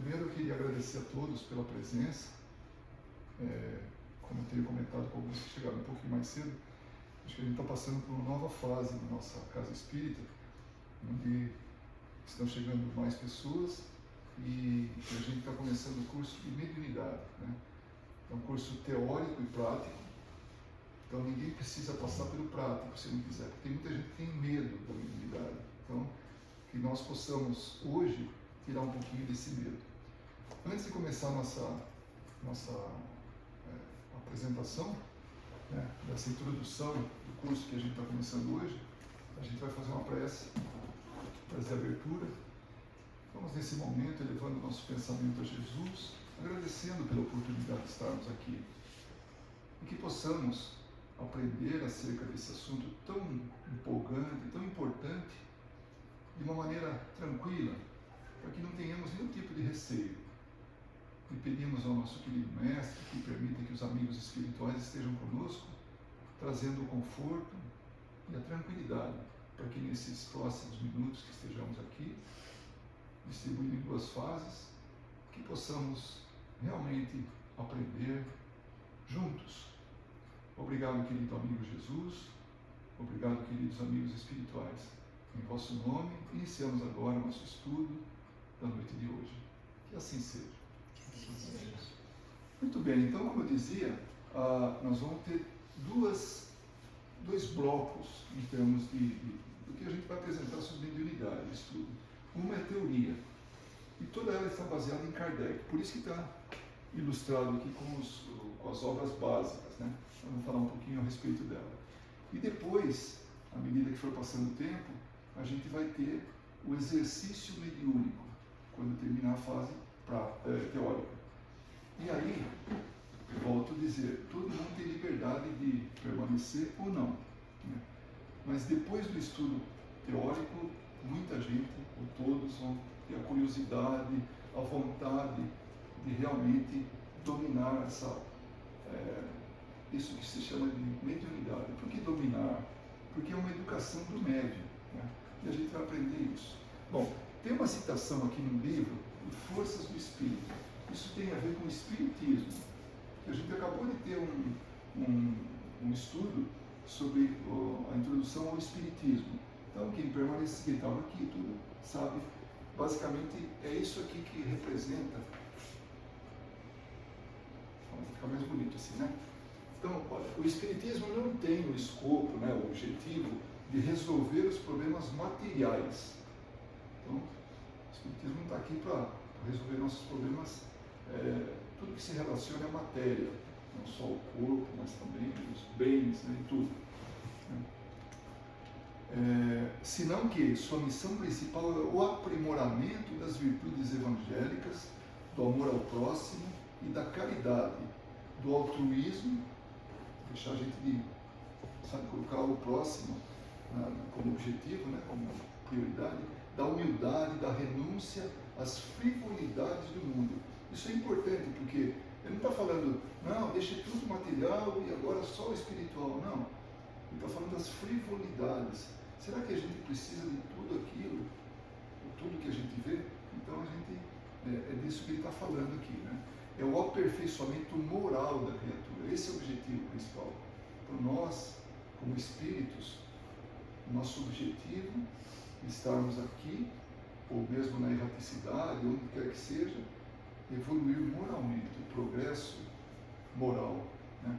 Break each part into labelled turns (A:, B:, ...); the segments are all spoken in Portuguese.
A: Primeiro eu queria agradecer a todos pela presença. Como eu tenho comentado com alguns que chegaram um pouquinho mais cedo, acho que a gente está passando por uma nova fase na nossa casa espírita, onde estão chegando mais pessoas e a gente está começando o curso de mediunidade, né? É um curso teórico e prático, então ninguém precisa passar pelo prático se não quiser, porque tem muita gente que tem medo da mediunidade. Então, que nós possamos hoje tirar um pouquinho desse medo. Antes de começar a nossa apresentação, né, dessa introdução do curso que a gente está começando hoje, a gente vai fazer uma prece de abertura. Vamos nesse momento elevando nosso pensamento a Jesus, agradecendo pela oportunidade de estarmos aqui e que possamos aprender acerca desse assunto tão empolgante, tão importante, de uma maneira tranquila, para que não tenhamos nenhum tipo de receio. E pedimos ao nosso querido Mestre que permita que os amigos espirituais estejam conosco, trazendo o conforto e a tranquilidade, para que nesses próximos minutos que estejamos aqui, distribuído em duas fases, que possamos realmente aprender juntos. Obrigado, querido amigo Jesus, obrigado, queridos amigos espirituais. Em vosso nome, iniciamos agora o nosso estudo da noite de hoje. Que assim seja. Muito bem, então, como eu dizia, nós vamos ter dois blocos em termos do que a gente vai apresentar sobre mediunidade, estudo. Uma é teoria, e toda ela está baseada em Kardec, por isso que está ilustrado aqui com as obras básicas, né? Vamos falar um pouquinho a respeito dela. E depois, à medida que for passando o tempo, a gente vai ter o exercício mediúnico, quando terminar a fase teórica. E aí, volto a dizer, todo mundo tem liberdade de permanecer ou não, né? Mas depois do estudo teórico, muita gente, ou todos, vão ter a curiosidade, a vontade de realmente dominar isso que se chama de mediunidade. Por que dominar? Porque é uma educação do médium, né? E a gente vai aprender isso. Bom, tem uma citação aqui no livro, Forças do Espírito. Isso tem a ver com o Espiritismo. A gente acabou de ter um estudo sobre a introdução ao Espiritismo. Então, quem permanece, quem estava aqui, tudo sabe, basicamente é isso aqui que representa. Vamos ficar mais bonito assim, né? Então, olha, o Espiritismo não tem o escopo, né, o objetivo de resolver os problemas materiais. Então, o Espiritismo não está aqui para resolver nossos problemas, tudo que se relaciona à matéria, não só o corpo, mas também os bens, né, e tudo. Senão que sua missão principal é o aprimoramento das virtudes evangélicas, do amor ao próximo e da caridade, do altruísmo, deixar a gente de, colocar o próximo como objetivo, né, como prioridade, da humildade, da renúncia às frivolidades do mundo. Isso é importante, porque ele não está falando, não, deixe tudo material e agora só o espiritual, não. Ele está falando das frivolidades. Será que a gente precisa de tudo aquilo, tudo que a gente vê? Então a gente, é disso que ele está falando aqui, né? É o aperfeiçoamento moral da criatura. Esse é o objetivo principal. Para nós, como espíritos, nosso objetivo é estarmos aqui, ou mesmo na erraticidade, onde quer que seja, evoluir moralmente, o progresso moral, né?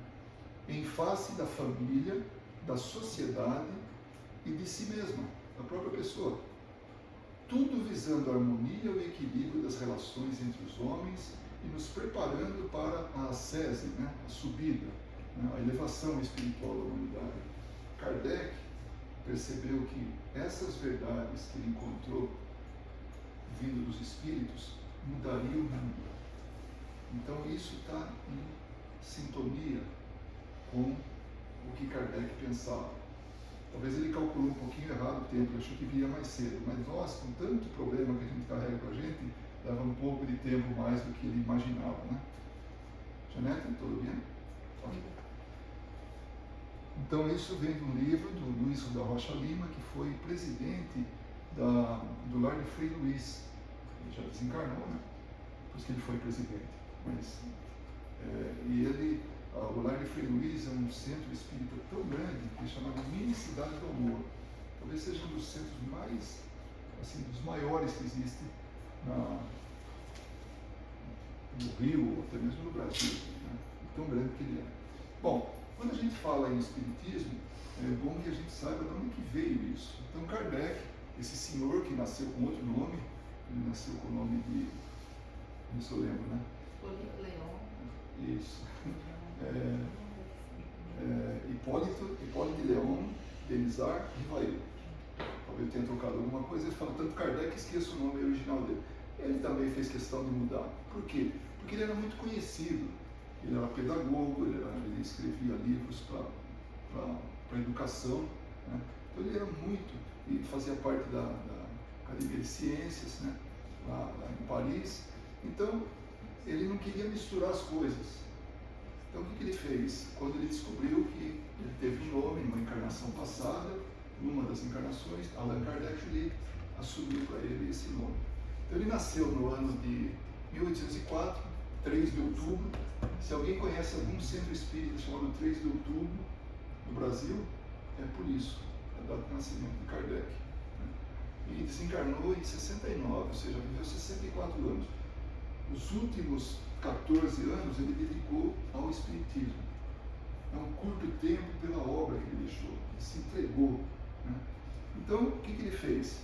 A: Em face da família, da sociedade e de si mesma, da própria pessoa. Tudo visando a harmonia e o equilíbrio das relações entre os homens e nos preparando para a ascese, né? A subida, né? A elevação espiritual da humanidade. Kardec percebeu que essas verdades que ele encontrou vindo dos espíritos mudariam o mundo. Então isso está em sintonia com o que Kardec pensava. Talvez ele calculou um pouquinho errado o tempo, achou que viria mais cedo, mas nós, com tanto problema que a gente carrega com a gente, leva um pouco de tempo mais do que ele imaginava, né? Janete, tudo bem? Ok. Então isso vem de um livro do Luiz da Rocha Lima, que foi presidente do Lar de Frei Luiz. Ele já desencarnou, né? por isso que ele foi presidente. Mas, e ele, o Lar de Frei Luiz é um centro espírita tão grande que é chamado Mini Cidade do Amor. Talvez seja um dos centros mais, assim, dos maiores que existe no Rio, ou até mesmo no Brasil, né? Tão grande que ele é. Bom, quando a gente fala em espiritismo, é bom que a gente saiba de onde que veio isso. Então Kardec, esse senhor que nasceu com outro nome, ele nasceu com o nome de, não sei se eu lembro, né? Leon. Isso. Hipólito Leon Denizar Rivail. Talvez eu tenha trocado alguma coisa, ele fala tanto Kardec que esqueça o nome original dele. Ele também fez questão de mudar. Por quê? Porque ele era muito conhecido. Ele era pedagogo, ele escrevia livros para educação, né? Então ele era muito, e fazia parte da Academia de Ciências, né? lá em Paris. Então ele não queria misturar as coisas. Então o que ele fez? Quando ele descobriu que ele teve um nome numa encarnação passada, numa das encarnações, Allan Kardec assumiu para ele esse nome. Então ele nasceu no ano de 1804, 3 de outubro. Se alguém conhece algum centro espírita chamado 3 de outubro no Brasil, é por isso, a data de nascimento de Kardec. E desencarnou em 69, ou seja, viveu 64 anos. Os últimos 14 anos ele dedicou ao espiritismo. É um curto tempo pela obra que ele deixou, ele se entregou, né? Então, o que ele fez?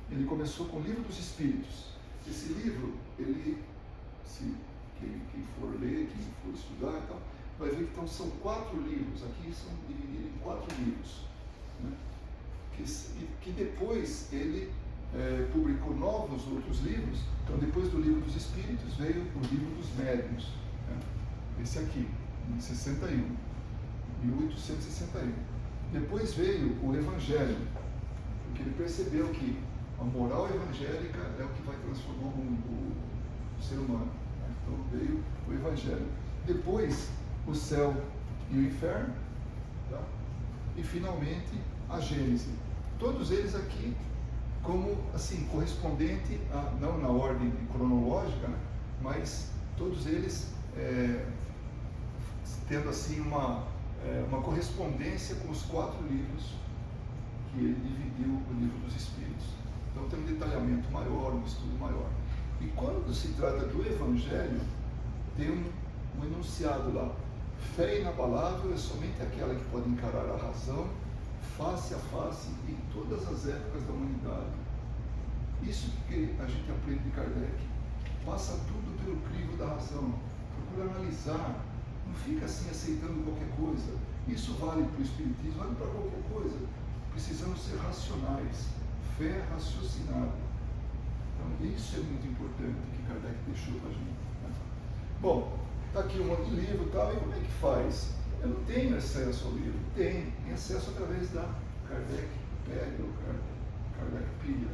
A: Ele começou com o Livro dos Espíritos. Esse livro, quem for ler, quem for estudar e tal, vai ver que são 4 livros, aqui são divididos em 4 livros, né? Que depois ele publicou novos outros livros. Então, depois do Livro dos Espíritos, veio o Livro dos Médiuns, né? Esse aqui, em 61, 1861. Depois veio o Evangelho, porque ele percebeu que a moral evangélica é o que vai transformar o mundo, o ser humano, né? Então veio o Evangelho. Depois, o céu e o inferno, tá? E finalmente a Gênese. Todos eles aqui como assim correspondente não na ordem cronológica, né? Mas todos eles tendo assim uma correspondência com os 4 livros que ele dividiu o Livro dos Espíritos. Então tem um detalhamento maior, um estudo maior. E quando se trata do Evangelho, tem um enunciado lá: fé inabalável é somente aquela que pode encarar a razão face a face em todas as épocas da humanidade. Isso que a gente aprende de Kardec. Passa tudo pelo crivo da razão, procura analisar, não fica assim aceitando qualquer coisa. Isso vale para o Espiritismo, vale para qualquer coisa. Precisamos ser racionais, fé raciocinada. Então isso é muito importante que Kardec deixou para a gente, né? Bom, está aqui um monte de livro e tal, e como é que faz? Eu não tenho acesso ao livro. Tem acesso através da Kardec Pega, ou Kardec Pilha.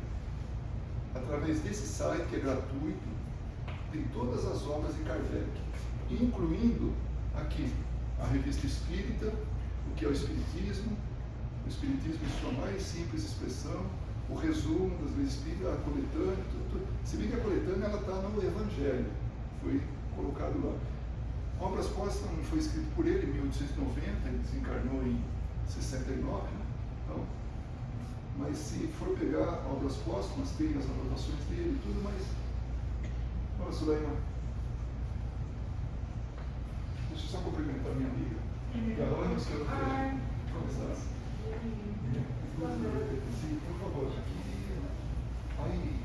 A: Através desse site que é gratuito, tem todas as obras de Kardec, incluindo aqui a Revista Espírita, o que é o Espiritismo em sua mais simples expressão, o resumo das leis espíritas, a coletânea, tudo. Se bem que a coletânea está no Evangelho, foi colocado lá. Obras Póstumas foi escrito por ele em 1890, ele desencarnou em 69, né? Então, mas se for pegar Obras Póstumas, tem as anotações dele e tudo, mas... Olha, Sulaima, deixa eu só cumprimentar minha amiga. E há anos que eu não vejo. Como está? Sim, por favor. Aí.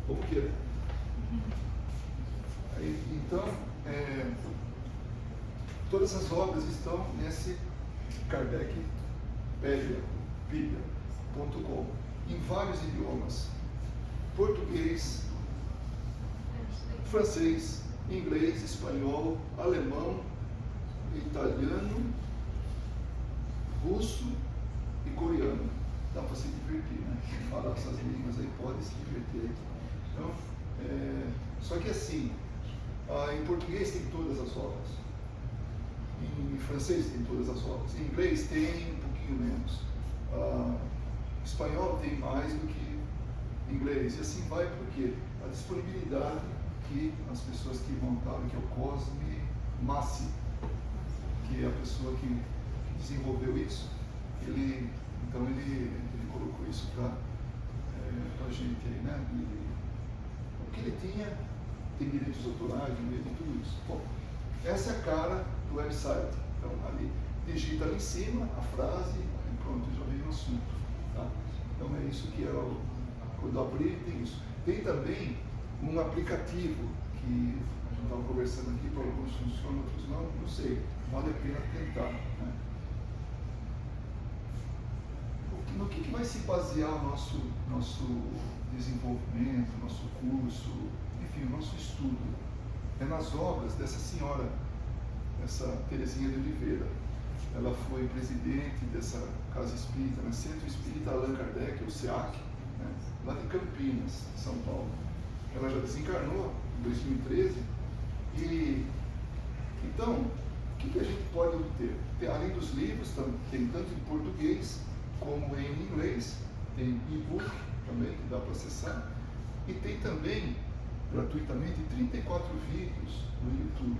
A: Como queira. Então, todas as obras estão nesse kardecpedia.com, em vários idiomas: português, francês, inglês, espanhol, alemão, italiano, russo e coreano. Dá para se divertir, né? Quem fala essas línguas aí pode se divertir. Então, só que assim, em português tem todas as obras, em francês tem todas as obras, em inglês tem um pouquinho menos, em espanhol tem mais do que inglês, e assim vai, porque a disponibilidade que as pessoas que montaram, que é o Cosme Massi, que é a pessoa que desenvolveu isso, ele colocou isso para a gente aí, né? O que ele tinha, tem direitos autorais, tem tudo isso. Bom, essa é a cara do website. Então, ali, digita ali em cima a frase, e pronto, já vem o assunto. Tá? Então, é isso que quando abrir, tem isso. Tem também um aplicativo que a gente estava conversando aqui, para alguns funciona, outros não sei. Vale a pena tentar. Né? No que vai se basear o nosso desenvolvimento, nosso curso, enfim, o nosso estudo? É nas obras dessa senhora, essa Terezinha de Oliveira. Ela foi presidente dessa casa espírita, né? Centro Espírita Allan Kardec, o SEAC, né? Lá de Campinas, São Paulo. Ela já desencarnou em 2013 e então, o que a gente pode obter? Além dos livros, tem tanto em português como em inglês, tem e-book também que dá para acessar, e tem também, gratuitamente, 34 vídeos no YouTube,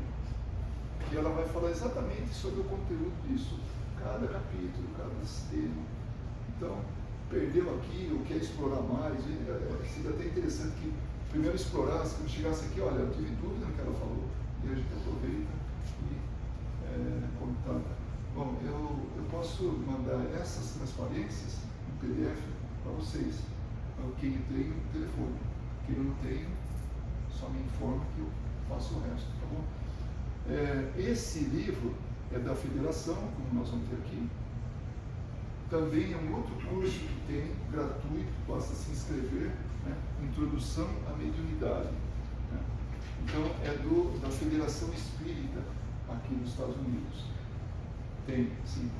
A: que ela vai falar exatamente sobre o conteúdo disso, cada capítulo, cada tema. Então, perdeu aqui ou quer explorar mais, seria até interessante que primeiro explorasse, quando chegasse aqui, olha, eu tive dúvida no que ela falou, e a gente aproveita e contar. Bom, eu posso mandar essas transparências em PDF para vocês. Quem tem o telefone. Quem não tem, só me informa que eu faço o resto, tá bom? Esse livro é da Federação, como nós vamos ter aqui. Também é um outro curso que tem, gratuito, basta se inscrever, né? Introdução à Mediunidade. Né? Então, é da Federação Espírita aqui nos Estados Unidos. Tem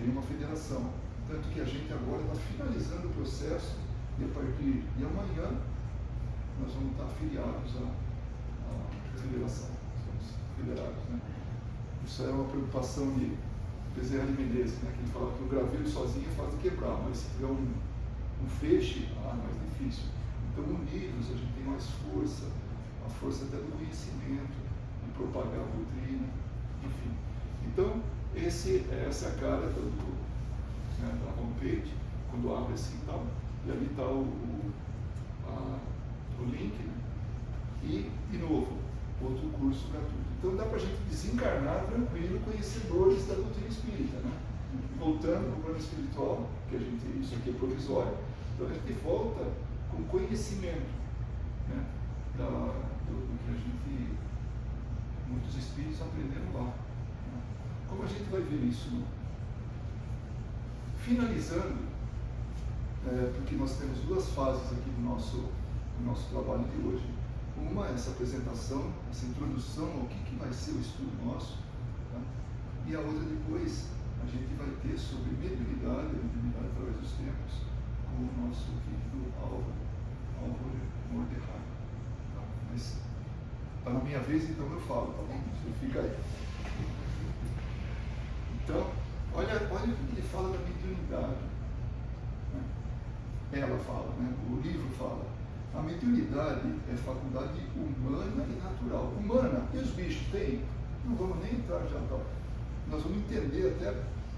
A: uma federação. Tanto que a gente agora está finalizando o processo e a partir de amanhã nós vamos estar afiliados à federação. Estamos federados, né? Isso é uma preocupação de Bezerra de Menezes, né? Que ele fala que o graveiro sozinho faz de quebrar, mas se tiver um feixe, mais difícil. Então, unidos, a gente tem mais força, a força até do conhecimento, de propagar a doutrina, enfim. Então, essa é a cara da homepage, quando abre assim e tal, e ali está o link, né? E, de novo, outro curso gratuito. Então dá para a gente desencarnar tranquilo, conhecedores da doutrina espírita, né? Voltando para o plano espiritual, que isso aqui é provisório, então a gente volta com conhecimento, né? Do que a gente, muitos espíritos aprenderam lá. Como a gente vai ver isso? Finalizando, porque nós temos duas fases aqui do nosso trabalho de hoje. Uma é essa apresentação, essa introdução ao que vai ser o estudo nosso, tá? E a outra depois, a gente vai ter sobre mediunidade, a mediunidade através dos tempos, com o nosso querido Álvaro Mordecai. Tá? Mas está na minha vez, então eu falo, tá bom? Você fica aí. Então, olha o que ele fala da mediunidade. Né? Ela fala, né? O livro fala. A mediunidade é faculdade humana e natural. Humana, e os bichos têm? Não vamos nem entrar já, tá? Nós vamos entender até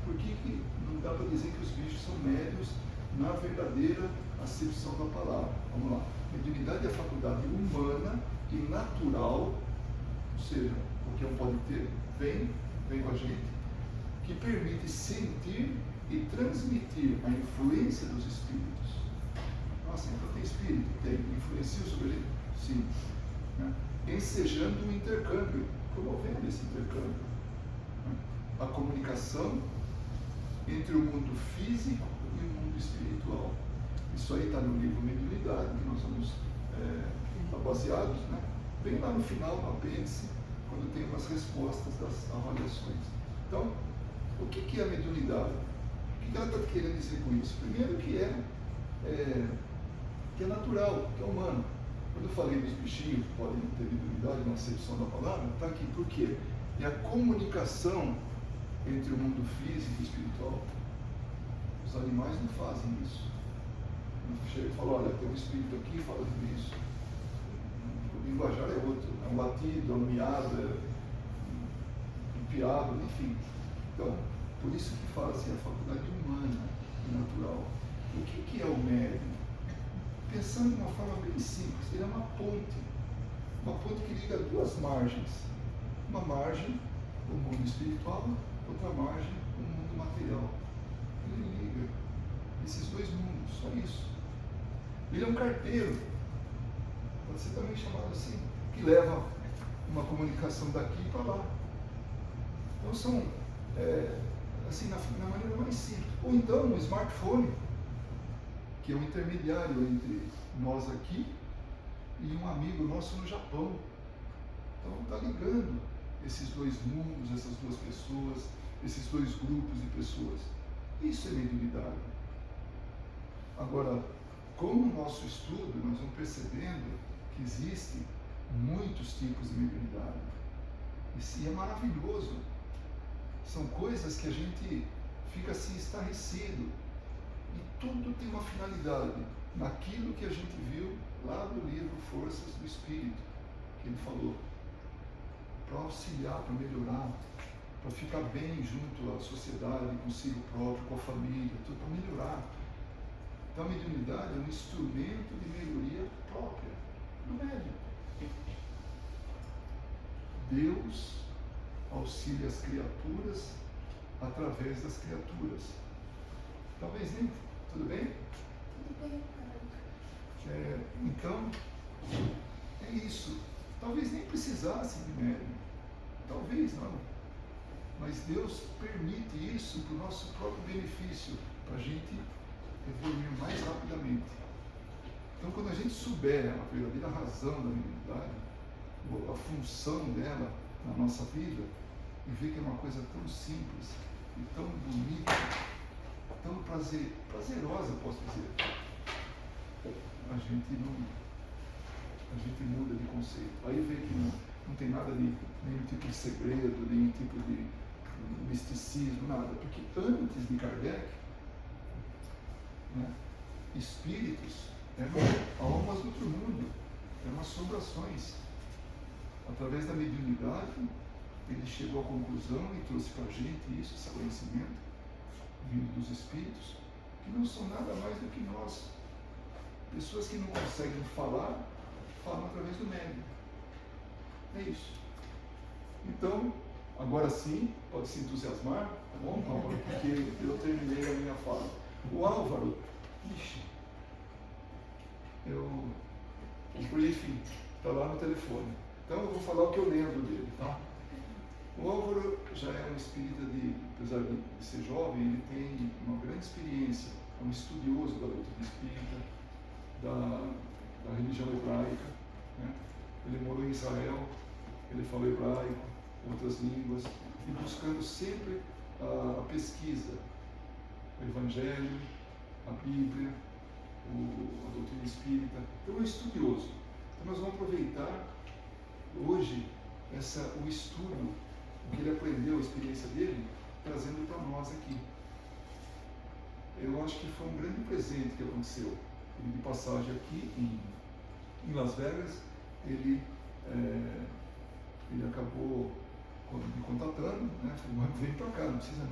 A: por que não dá para dizer que os bichos são médiuns na verdadeira acepção da palavra. Vamos lá. Mediunidade é faculdade humana e natural, ou seja, o que um pode ter, vem com a gente, que permite sentir e transmitir a influência dos espíritos. Nossa, então tem espírito? Tem. Influencia sobre ele? Sim. Né? Ensejando o intercâmbio, promovendo esse intercâmbio. Né? A comunicação entre o mundo físico e o mundo espiritual. Isso aí está no livro Mediunidade, que nós vamos estar baseados, né? Bem lá no final, no apêndice, quando tem umas respostas das avaliações. Então, o que é a mediunidade? O que ela está querendo dizer com isso? Primeiro que é natural, que é humano. Quando eu falei dos bichinhos que podem ter mediunidade na acepção da palavra, está aqui. Por quê? É a comunicação entre o mundo físico e espiritual. Os animais não fazem isso. Chega e fala, olha, tem um espírito aqui falando isso. O linguajar é outro, é um latido, é um miado, é um piado, enfim. Então, por isso que fala assim, a faculdade humana e natural. O que é o médium? Pensando de uma forma bem simples, ele é uma ponte que liga duas margens. Uma margem, o mundo espiritual, outra margem, o mundo material. Ele liga esses dois mundos, só isso. Ele é um carteiro, pode ser também chamado assim, que leva uma comunicação daqui para lá. Então são, assim, na maneira mais simples. Ou então um smartphone, que é um intermediário entre nós aqui e um amigo nosso no Japão. Então está ligando esses dois mundos, essas duas pessoas, esses dois grupos de pessoas. Isso é mediunidade. Agora, com o nosso estudo, nós vamos percebendo que existem muitos tipos de mediunidade. E é maravilhoso. São coisas que a gente fica assim estarrecido. E tudo tem uma finalidade naquilo que a gente viu lá no livro Forças do Espírito, que ele falou. Para auxiliar, para melhorar, para ficar bem junto à sociedade, consigo próprio, com a família, tudo para melhorar. Então a mediunidade é um instrumento de melhoria própria do médium. Deus auxilia as criaturas através das criaturas. Talvez nem. Tudo bem?
B: Tudo bem.
A: Então, é isso. Talvez nem precisasse de médium. Talvez não. Mas Deus permite isso para o nosso próprio benefício, para a gente evoluir mais rapidamente. Então, quando a gente souber a verdadeira razão da mediunidade, a função dela na nossa vida, e ver que é uma coisa tão simples e tão bonita, tão prazerosa, posso dizer, a gente muda de conceito. Aí vê que não tem nada de nenhum tipo de segredo, nenhum tipo de misticismo, nada. Porque antes de Kardec, né, espíritos eram almas do outro mundo, eram assombrações. Através da mediunidade, ele chegou à conclusão e trouxe para a gente isso, esse conhecimento, vindo dos espíritos, que não são nada mais do que nós. Pessoas que não conseguem falar, falam através do médium. É isso. Então, agora sim, pode se entusiasmar, tá bom, Álvaro? Porque eu terminei a minha fala. O Álvaro, o briefing está lá no telefone. Então eu vou falar o que eu lembro dele, tá? O Álvaro já é um espírita apesar de ser jovem, ele tem uma grande experiência, é um estudioso da doutrina espírita, da religião hebraica, né? Ele morou em Israel, ele falou hebraico, outras línguas, e buscando sempre a pesquisa, o Evangelho, a Bíblia, a doutrina espírita. Então é um estudioso. Então nós vamos aproveitar hoje o estudo, o que ele aprendeu, a experiência dele, trazendo para nós aqui. Eu acho que foi um grande presente que aconteceu. Ele de passagem aqui em Las Vegas, ele acabou me contatando, né? Falou, vem para cá, não precisa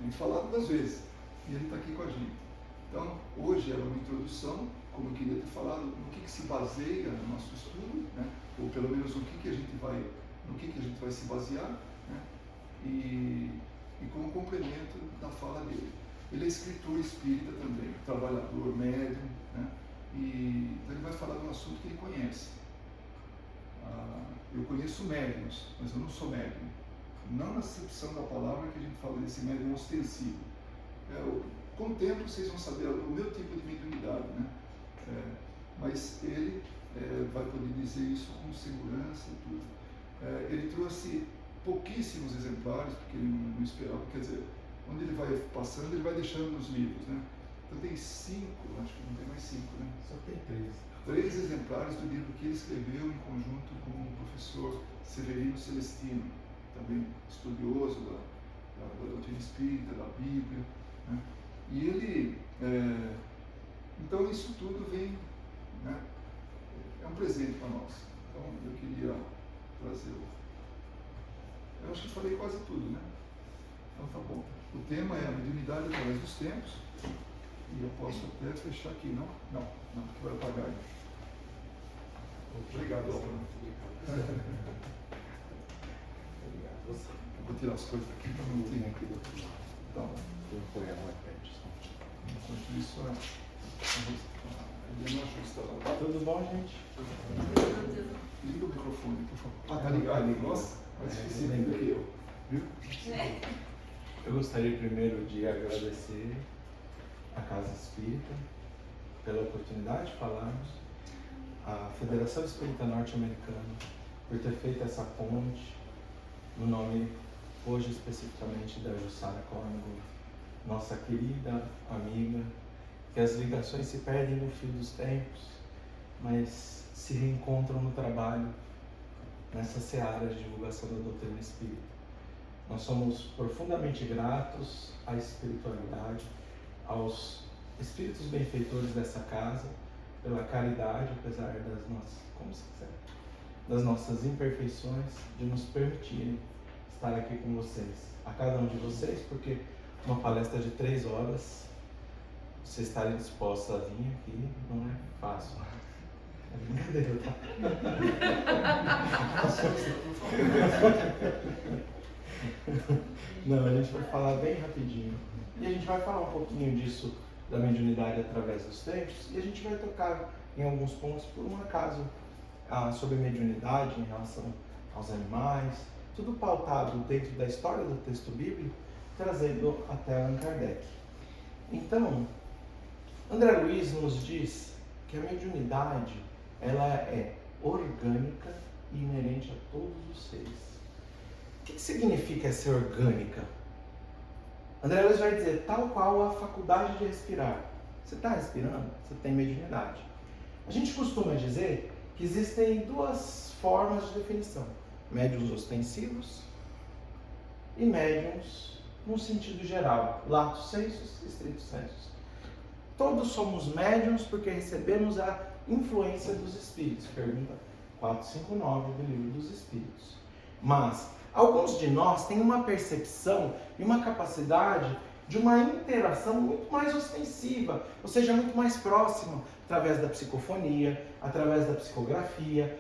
A: nem falar duas vezes. E ele está aqui com a gente. Então, hoje era uma introdução, como eu queria ter falado, no que se baseia no nosso estudo, né? Ou pelo menos no que a gente vai se basear, né? E como complemento da fala dele. Ele é escritor espírita também, trabalhador, médium, né? Então ele vai falar de um assunto que ele conhece. Eu conheço médiums, mas eu não sou médium. Não na acepção da palavra que a gente fala desse médium ostensivo. Com o tempo vocês vão saber o meu tipo de mediunidade, né? Mas ele vai poder dizer isso com segurança e tudo. Ele trouxe pouquíssimos exemplares, porque ele não esperava, quer dizer, onde ele vai passando, ele vai deixando nos livros, né? Então tem 5, acho que não tem mais 5, né?
C: Só tem 3.
A: 3 exemplares do livro que ele escreveu em conjunto com o professor Severino Celestino, também estudioso da doutrina espírita, da Bíblia, né? E ele Então isso tudo vem, né, é um presente para nós. Então eu queria trazer eu acho que falei quase tudo, né? Então tá bom. O tema é a mediunidade através dos tempos. E eu posso até fechar aqui, não? Não, que vai apagar aí. Obrigado, Álvaro. Eu vou tirar as coisas aqui para não ter aqui do outro lado. Tá bom. Enquanto isso,
B: tudo bom, gente?
A: Liga o microfone, por favor. Ah, tá ligado? Nossa, mais difícil ainda que eu. Viu?
B: Eu gostaria primeiro de agradecer a Casa Espírita pela oportunidade de falarmos, a Federação Espírita Norte-Americana por ter feito essa ponte, no nome hoje especificamente da Jussara Córnigo, nossa querida amiga, que as ligações se perdem no fio dos tempos, mas se reencontram no trabalho, nessa seara de divulgação da doutrina espírita. Nós somos profundamente gratos à espiritualidade, aos espíritos benfeitores dessa casa, pela caridade, apesar das nossas, como se quiser, das nossas imperfeições, de nos permitirem estar aqui com vocês, a cada um de vocês, porque uma palestra de 3 horas, vocês estarem dispostos a vir aqui, não é fácil. É brincadeira, tá? Não, a gente vai falar bem rapidinho. E a gente vai falar um pouquinho disso, da mediunidade através dos tempos, e a gente vai tocar em alguns pontos, por um acaso, sobre mediunidade em relação aos animais, tudo pautado dentro da história do texto bíblico, trazendo até Allan Kardec. Então, André Luiz nos diz que a mediunidade, ela é orgânica e inerente a todos os seres. O que significa ser orgânica? André Luiz vai dizer, tal qual a faculdade de respirar. Você está respirando? Você tem mediunidade. A gente costuma dizer que existem 2 formas de definição. Médiuns ostensivos e médiuns num sentido geral. Lato sensus e stricto sensus. Todos somos médiuns porque recebemos a influência dos espíritos. Pergunta 459 do Livro dos Espíritos. Mas alguns de nós têm uma percepção e uma capacidade de uma interação muito mais ostensiva, ou seja, muito mais próxima, através da psicofonia, através da psicografia,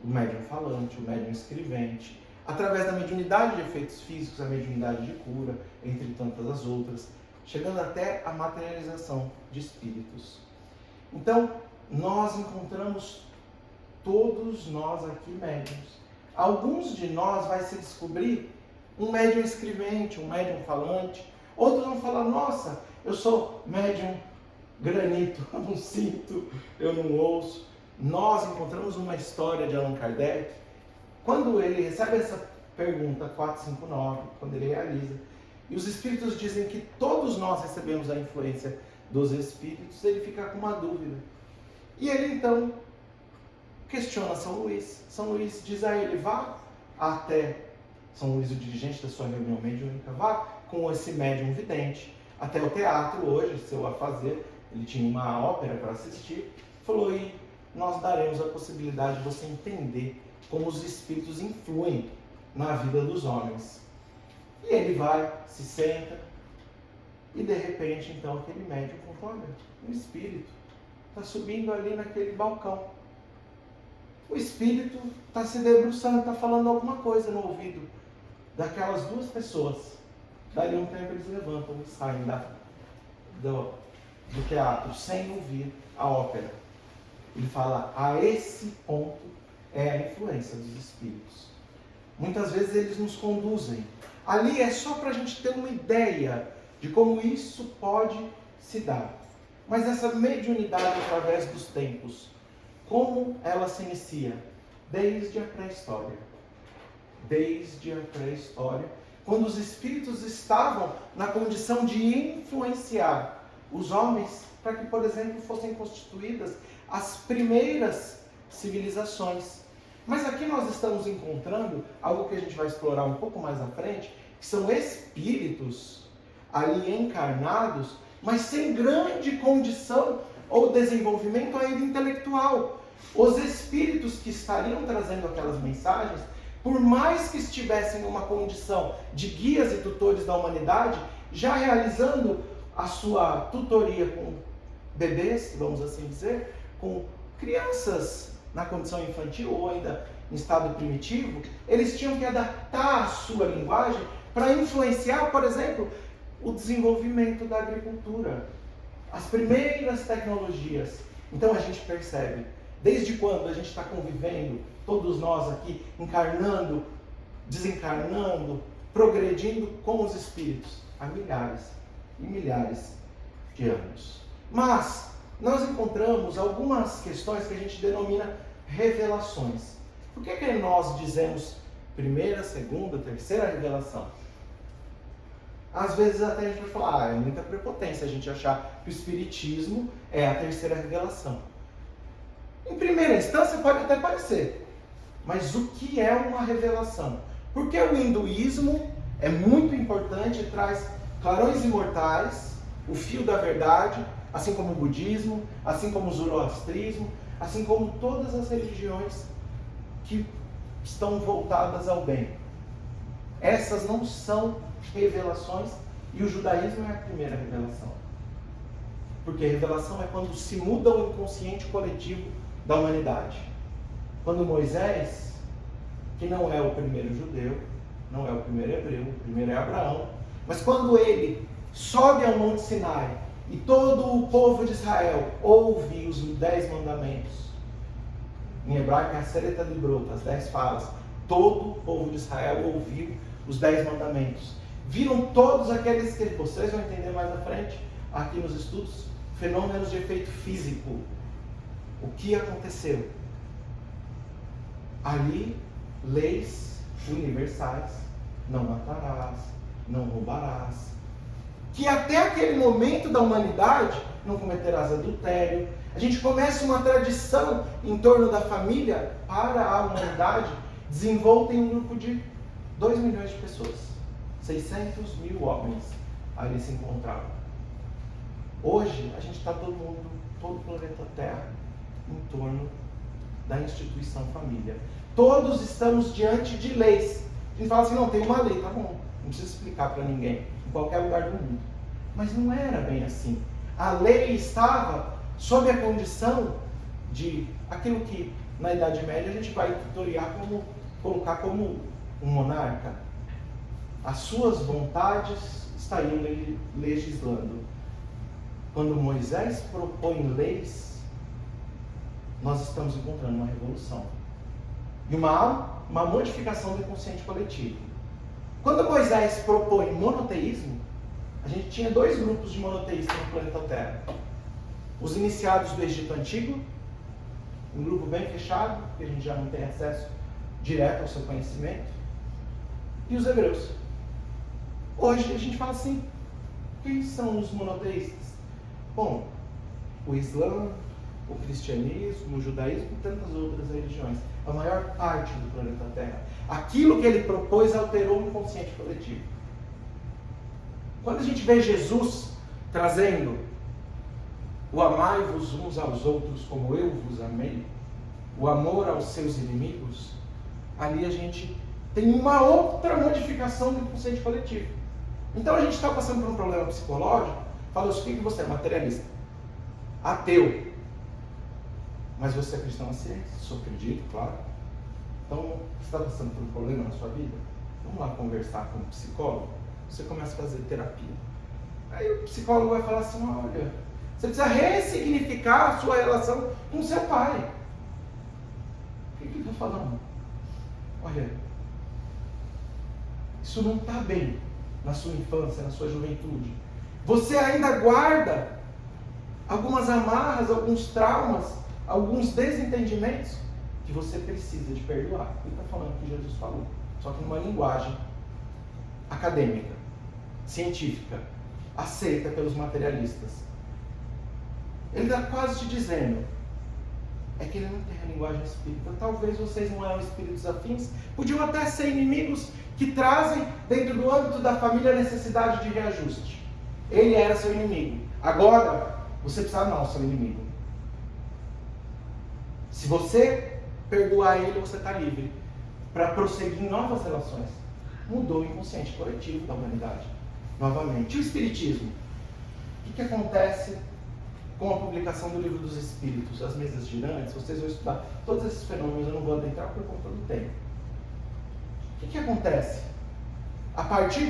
B: o médium falante, o médium escrevente, através da mediunidade de efeitos físicos, a mediunidade de cura, entre tantas as outras, chegando até a materialização de espíritos. Então, nós encontramos todos nós aqui médiuns. Alguns de nós vai se descobrir um médium escrevente, um médium falante. Outros vão falar, nossa, eu sou médium granito, eu não sinto, eu não ouço. Nós encontramos uma história de Allan Kardec, quando ele recebe essa pergunta 459, quando ele realiza, e os espíritos dizem que todos nós recebemos a influência dos espíritos, ele fica com uma dúvida. E ele então questiona São Luís. São Luís diz a ele, vá até São Luís, o dirigente da sua reunião mediúnica, vá com esse médium vidente até o teatro hoje, seu afazer, ele tinha uma ópera para assistir, falou, e nós daremos a possibilidade de você entender como os espíritos influem na vida dos homens. E ele vai, se senta, e de repente então aquele médium conta, olha, um espírito está subindo ali naquele balcão. O espírito está se debruçando, está falando alguma coisa no ouvido daquelas 2 pessoas. Dali um tempo eles levantam e saem do teatro sem ouvir a ópera. Ele fala, a esse ponto é a influência dos espíritos. Muitas vezes eles nos conduzem. Ali é só para a gente ter uma ideia de como isso pode se dar. Mas essa mediunidade através dos tempos, como ela se inicia? Desde a pré-história. Desde a pré-história, quando os espíritos estavam na condição de influenciar os homens para que, por exemplo, fossem constituídas as primeiras civilizações. Mas aqui nós estamos encontrando algo que a gente vai explorar um pouco mais à frente, que são espíritos ali encarnados mas sem grande condição ou desenvolvimento ainda intelectual. Os espíritos que estariam trazendo aquelas mensagens, por mais que estivessem numa condição de guias e tutores da humanidade, já realizando a sua tutoria com bebês, vamos assim dizer, com crianças na condição infantil ou ainda em estado primitivo, eles tinham que adaptar a sua linguagem para influenciar, por exemplo, o desenvolvimento da agricultura, as primeiras tecnologias. Então a gente percebe, desde quando a gente está convivendo, todos nós aqui, encarnando, desencarnando, progredindo com os espíritos, há milhares e milhares de anos. Mas nós encontramos algumas questões que a gente denomina revelações. Por que nós dizemos primeira, segunda, terceira revelação? Às vezes até a gente vai falar, é muita prepotência a gente achar que o Espiritismo é a terceira revelação. Em primeira instância pode até parecer, mas o que é uma revelação? Porque o hinduísmo é muito importante, traz clarões imortais, o fio da verdade, assim como o budismo, assim como o zoroastrismo, assim como todas as religiões que estão voltadas ao bem. Essas não são revelações e o judaísmo é a primeira revelação. Porque revelação é quando se muda o inconsciente coletivo da humanidade. Quando Moisés, que não é o primeiro judeu, não é o primeiro hebreu, o primeiro é Abraão, mas quando ele sobe ao Monte Sinai e todo o povo de Israel ouve os 10 mandamentos, em hebraico é a Sereta de Brota, as 10 falas, todo o povo de Israel ouviu os 10 mandamentos. Viram todos aqueles que vocês vão entender mais à frente, aqui nos estudos, fenômenos de efeito físico. O que aconteceu? Ali, leis universais, não matarás, não roubarás, que até aquele momento da humanidade, não cometerás adultério. A gente começa uma tradição em torno da família para a humanidade, desenvolta em um grupo de 2 milhões de pessoas, 600 mil homens ali se encontravam. Hoje, a gente está todo mundo, todo o planeta Terra, em torno da instituição família. Todos estamos diante de leis. A gente fala assim, não, tem uma lei, tá bom, não precisa explicar para ninguém, em qualquer lugar do mundo. Mas não era bem assim. A lei estava sob a condição de aquilo que na Idade Média a gente vai tutoriar como, colocar como um monarca. As suas vontades estariam legislando. Quando Moisés propõe leis, nós estamos encontrando uma revolução. E uma modificação do inconsciente coletivo. Quando Moisés propõe monoteísmo, a gente tinha 2 grupos de monoteístas no planeta Terra. Os iniciados do Egito Antigo, um grupo bem fechado, que a gente já não tem acesso direto ao seu conhecimento, e os hebreus. Hoje a gente fala assim, quem são os monoteístas? Bom, o Islã, o cristianismo, o judaísmo e tantas outras religiões. A maior parte do planeta Terra. Aquilo que ele propôs alterou o inconsciente coletivo. Quando a gente vê Jesus trazendo o amai-vos uns aos outros como eu vos amei, o amor aos seus inimigos, ali a gente tem uma outra modificação do inconsciente coletivo. Então a gente está passando por um problema psicológico, fala assim, o que você é? Materialista, ateu. Mas você acredita na ciência? Isso eu acredito, claro. Então, você está passando por um problema na sua vida? Vamos lá conversar com um psicólogo. Você começa a fazer terapia. Aí o psicólogo vai falar assim, olha, você precisa ressignificar a sua relação com seu pai. O que ele está falando? Olha, isso não está bem na sua infância, na sua juventude. Você ainda guarda algumas amarras, alguns traumas, alguns desentendimentos que você precisa de perdoar. Ele está falando o que Jesus falou, só que numa linguagem acadêmica, científica, aceita pelos materialistas. Ele está quase te dizendo, é que ele não tem a linguagem espírita. Talvez vocês não eram espíritos afins, podiam até ser inimigos que trazem dentro do âmbito da família a necessidade de reajuste. Ele era seu inimigo. Agora, você precisa amar o seu inimigo. Se você perdoar ele, você está livre para prosseguir em novas relações. Mudou o inconsciente coletivo da humanidade. Novamente. E o Espiritismo? O que acontece com a publicação do Livro dos Espíritos? As mesas girantes, vocês vão estudar todos esses fenômenos, eu não vou adentrar por conta do tempo. O que acontece? A partir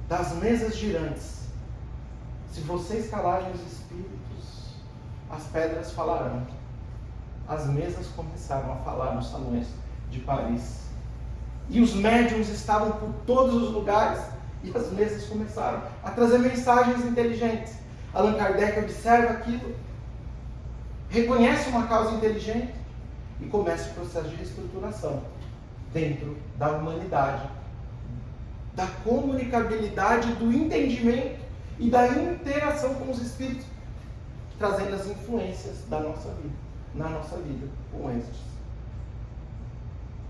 B: das mesas girantes, se vocês calarem os espíritos, as pedras falarão. As mesas começaram a falar nos salões de Paris. E os médiuns estavam por todos os lugares. E as mesas começaram a trazer mensagens inteligentes. Allan Kardec observa aquilo, reconhece uma causa inteligente e começa o processo de reestruturação dentro da humanidade, da comunicabilidade, do entendimento e da interação com os espíritos, trazendo as influências da nossa vida, na nossa vida, com estes.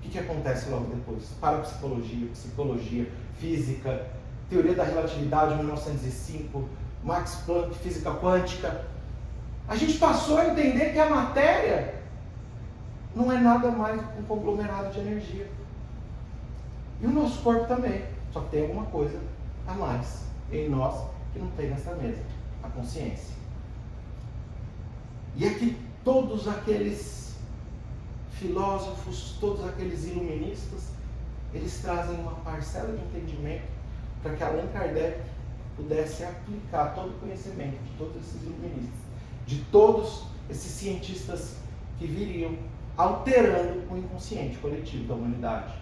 B: O que acontece logo depois? Parapsicologia, psicologia, física, teoria da relatividade, 1905, Max Planck, física quântica. A gente passou a entender que a matéria não é nada mais do que um conglomerado de energia. E o nosso corpo também. Só que tem alguma coisa a mais em nós que não tem nessa mesa. A consciência. E aqui todos aqueles filósofos, todos aqueles iluministas, eles trazem uma parcela de entendimento para que Allan Kardec pudesse aplicar todo o conhecimento de todos esses iluministas, de todos esses cientistas que viriam alterando o inconsciente coletivo da humanidade.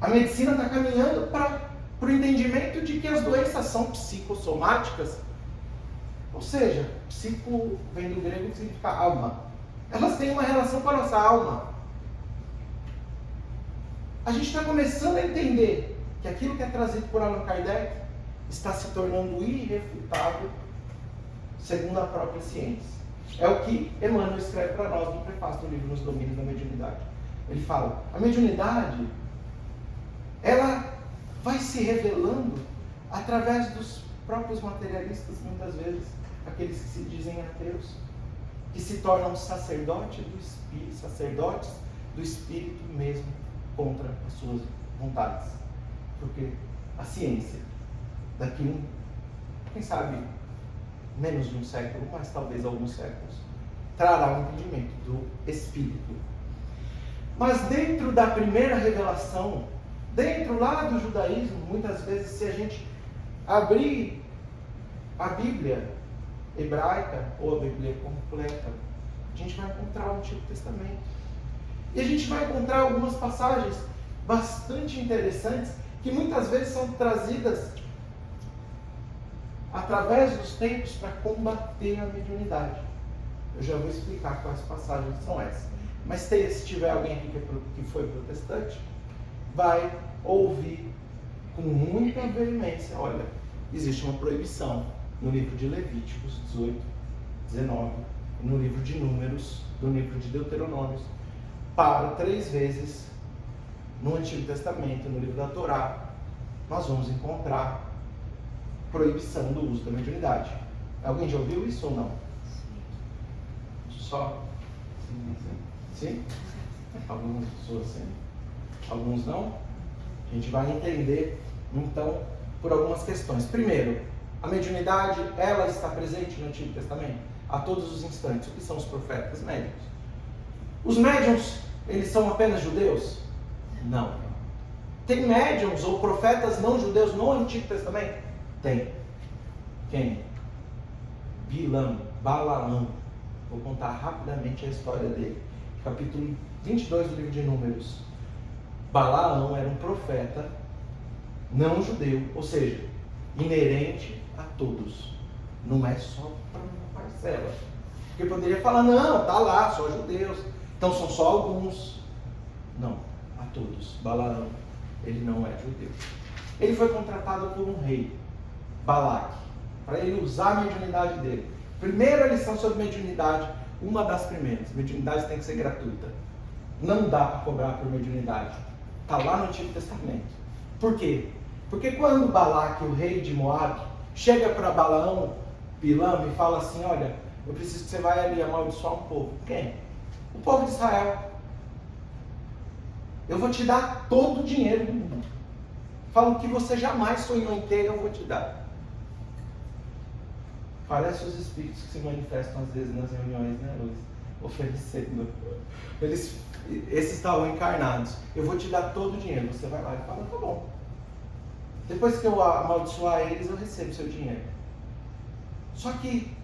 B: A medicina está caminhando para o entendimento de que as doenças são psicossomáticas, ou seja, psico vem do grego que significa alma. Elas têm uma relação com a nossa alma. A gente está começando a entender que aquilo que é trazido por Allan Kardec está se tornando irrefutável segundo a própria ciência. É o que Emmanuel escreve para nós no prefácio do livro Nos Domínios da Mediunidade. Ele fala, a mediunidade, ela vai se revelando através dos próprios materialistas, muitas vezes, aqueles que se dizem ateus, que se tornam sacerdotes do espírito mesmo, contra as suas vontades. Porque a ciência, daqui quem sabe, menos de um século, mas talvez alguns séculos, trará o entendimento do espírito. Mas dentro da primeira revelação, dentro lá do judaísmo, muitas vezes, se a gente abrir a Bíblia hebraica ou a Bíblia completa, a gente vai encontrar o Antigo Testamento. E a gente vai encontrar algumas passagens bastante interessantes que muitas vezes são trazidas através dos tempos para combater a mediunidade. Eu já vou explicar quais passagens são essas. Mas se tiver alguém aqui que foi protestante, vai ouvir com muita veemência. Olha, existe uma proibição no livro de Levíticos 18, 19, no livro de Números, no livro de Deuteronômios, para 3 vezes no Antigo Testamento, no livro da Torá, nós vamos encontrar proibição do uso da mediunidade. Alguém já ouviu isso ou não? Só? Sim? Algumas pessoas sim, alguns não. A gente vai entender, então, por algumas questões. Primeiro, a mediunidade, ela está presente no Antigo Testamento a todos os instantes. O que são os profetas médiuns? Os médiuns, eles são apenas judeus? Não. Tem médiuns ou profetas não judeus no Antigo Testamento? Tem. Quem? Balaão. Vou contar rapidamente a história dele. Capítulo 22 do livro de Números. Balaão era um profeta não judeu, ou seja, inerente a todos. Não é só para uma parcela. Porque poderia falar, não, tá lá, só judeus. Então são só alguns. Não, a todos. Balaão, ele não é judeu. Ele foi contratado por um rei, Balaque, para ele usar a mediunidade dele. Primeira lição sobre mediunidade, uma das primeiras. Mediunidade tem que ser gratuita. Não dá para cobrar por mediunidade. Está lá no Antigo Testamento. Por quê? Porque quando Balaque, o rei de Moabe, chega para Balaão, Bilam, e fala assim: olha, eu preciso que você vá ali amaldiçoar um povo. Quem? O povo de Israel. Eu vou te dar todo o dinheiro do mundo. Fala o que você jamais sonhou em ter, eu vou te dar. Parece os espíritos que se manifestam às vezes nas reuniões, né, Luiz? Oferecendo. Esses estavam encarnados. Eu vou te dar todo o dinheiro. Você vai lá e fala: tá bom. Depois que eu amaldiçoar eles, eu recebo seu dinheiro. Só que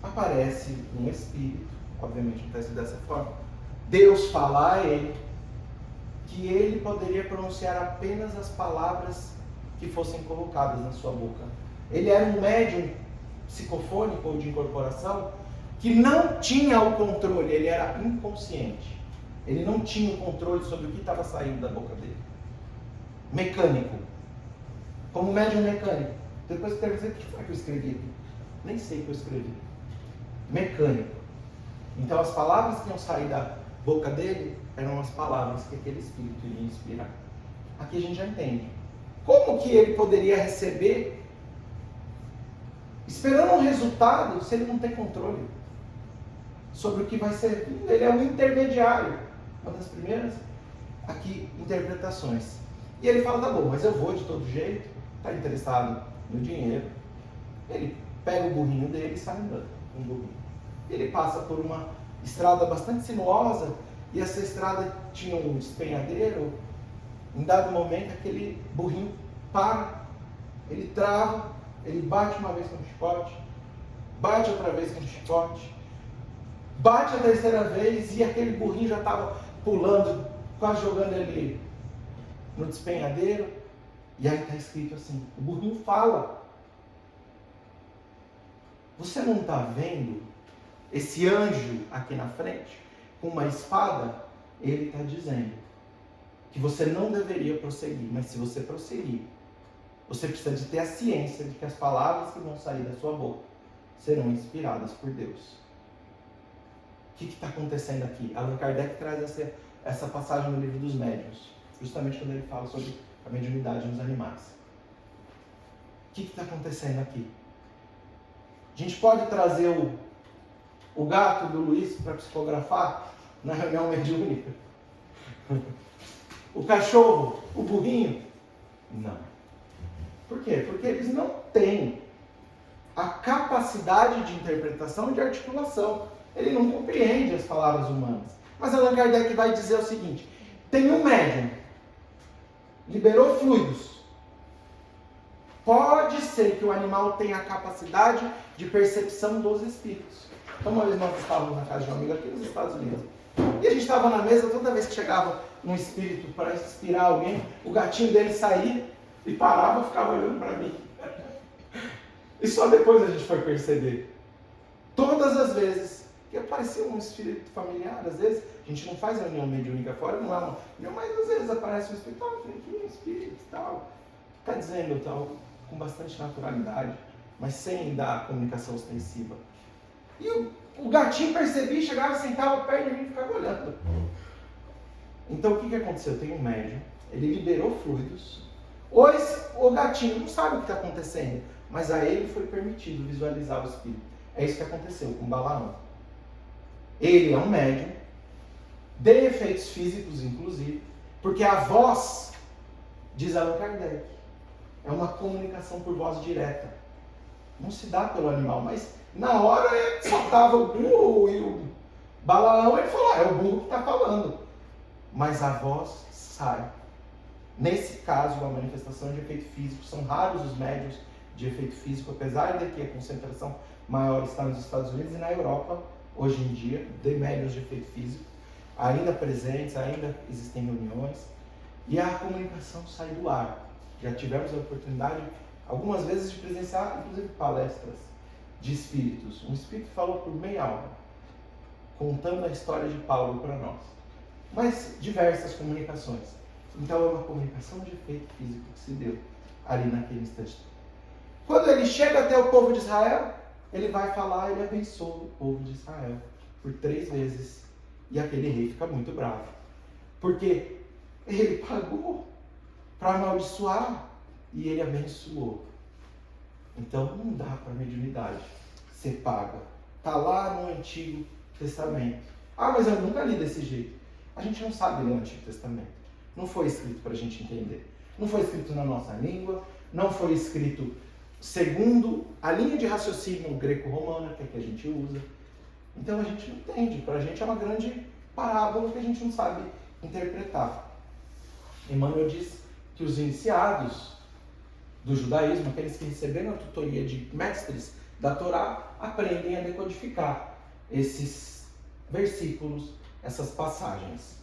B: aparece um espírito, obviamente não está escrito dessa forma. Deus fala a ele que ele poderia pronunciar apenas as palavras que fossem colocadas na sua boca. Ele era um médium psicofônico ou de incorporação que não tinha o controle, ele era inconsciente. Ele não tinha o controle sobre o que estava saindo da boca dele. Mecânico. Como médium mecânico. Depois você deve dizer: o que foi que eu escrevi aqui? Nem sei o que eu escrevi. Mecânico. Então as palavras que iam sair da boca dele eram as palavras que aquele espírito iria inspirar. Aqui a gente já entende. Como que ele poderia receber, esperando um resultado, se ele não tem controle sobre o que vai ser? Ele é um intermediário. Uma das primeiras aqui interpretações. E ele fala: tá bom, mas eu vou de todo jeito. Está interessado no dinheiro. Ele pega o burrinho dele e sai andando com o burrinho. Ele passa por uma estrada bastante sinuosa, e essa estrada tinha um despenhadeiro. Em dado momento, aquele burrinho para, ele trava, ele bate uma vez com o chicote, bate outra vez com o chicote, bate a terceira vez, e aquele burrinho já estava pulando, quase jogando ele no despenhadeiro. E aí está escrito assim: o burrinho fala. Você não está vendo esse anjo aqui na frente, com uma espada? Ele está dizendo que você não deveria prosseguir, mas se você prosseguir, você precisa de ter a ciência de que as palavras que vão sair da sua boca serão inspiradas por Deus. O que está acontecendo aqui? Allan Kardec traz essa passagem no livro dos médiuns, justamente quando ele fala sobre a mediunidade nos animais. O que está acontecendo aqui? A gente pode trazer o gato do Luiz para psicografar na reunião mediúnica? O cachorro, o burrinho? Não. Por quê? Porque eles não têm a capacidade de interpretação e de articulação. Ele não compreende as palavras humanas. Mas Allan Kardec vai dizer o seguinte: tem um médium, liberou fluidos. Pode ser que o animal tenha a capacidade de percepção dos espíritos. Então, uma vez nós estávamos na casa de um amigo aqui nos Estados Unidos. E a gente estava na mesa, toda vez que chegava um espírito para inspirar alguém, o gatinho dele saía e parava e ficava olhando para mim. E só depois a gente foi perceber. Todas as vezes que aparecia um espírito familiar, às vezes, a gente não faz reunião mediúnica fora, não é uma reunião, mas às vezes aparece um espírito: aqui um espírito e tal. Está dizendo tal, com bastante naturalidade, mas sem dar comunicação ostensiva. E o gatinho percebia, chegava, sentava perto de mim e ficava olhando. Então o que aconteceu? Tem um médium, ele liberou fluidos. O gatinho não sabe o que está acontecendo, mas a ele foi permitido visualizar o espírito. É isso que aconteceu com Balaão. Ele é um médium, de efeitos físicos inclusive, porque a voz, diz Allan Kardec, é uma comunicação por voz direta. Não se dá pelo animal, mas na hora ele soltava o burro e o Balaão, ele falou: é o burro que está falando. Mas a voz sai. Nesse caso, uma manifestação de efeito físico. São raros os médiuns de efeito físico, apesar de que a concentração maior está nos Estados Unidos e na Europa, hoje em dia, de médiuns de efeito físico, ainda presentes, ainda existem reuniões, e a comunicação sai do ar. Já tivemos a oportunidade, algumas vezes, de presenciar, inclusive, palestras de espíritos. Um espírito falou por meia hora, contando a história de Paulo para nós. Mas diversas comunicações. Então é uma comunicação de efeito físico que se deu ali naquele instante. Quando ele chega até o povo de Israel, ele vai falar, ele abençoa o povo de Israel por 3 vezes. E aquele rei fica muito bravo. Porque ele pagou para amaldiçoar e ele abençoou. Então não dá para mediunidade ser paga. Está lá no Antigo Testamento. Ah, mas eu nunca li desse jeito. A gente não sabe ler o Antigo Testamento. Não foi escrito para a gente entender. Não foi escrito na nossa língua. Não foi escrito segundo a linha de raciocínio greco-romana, que é a que a gente usa. Então a gente não entende. Para a gente é uma grande parábola que a gente não sabe interpretar. Emmanuel diz que os iniciados do judaísmo, aqueles que receberam a tutoria de mestres da Torá, aprendem a decodificar esses versículos, essas passagens.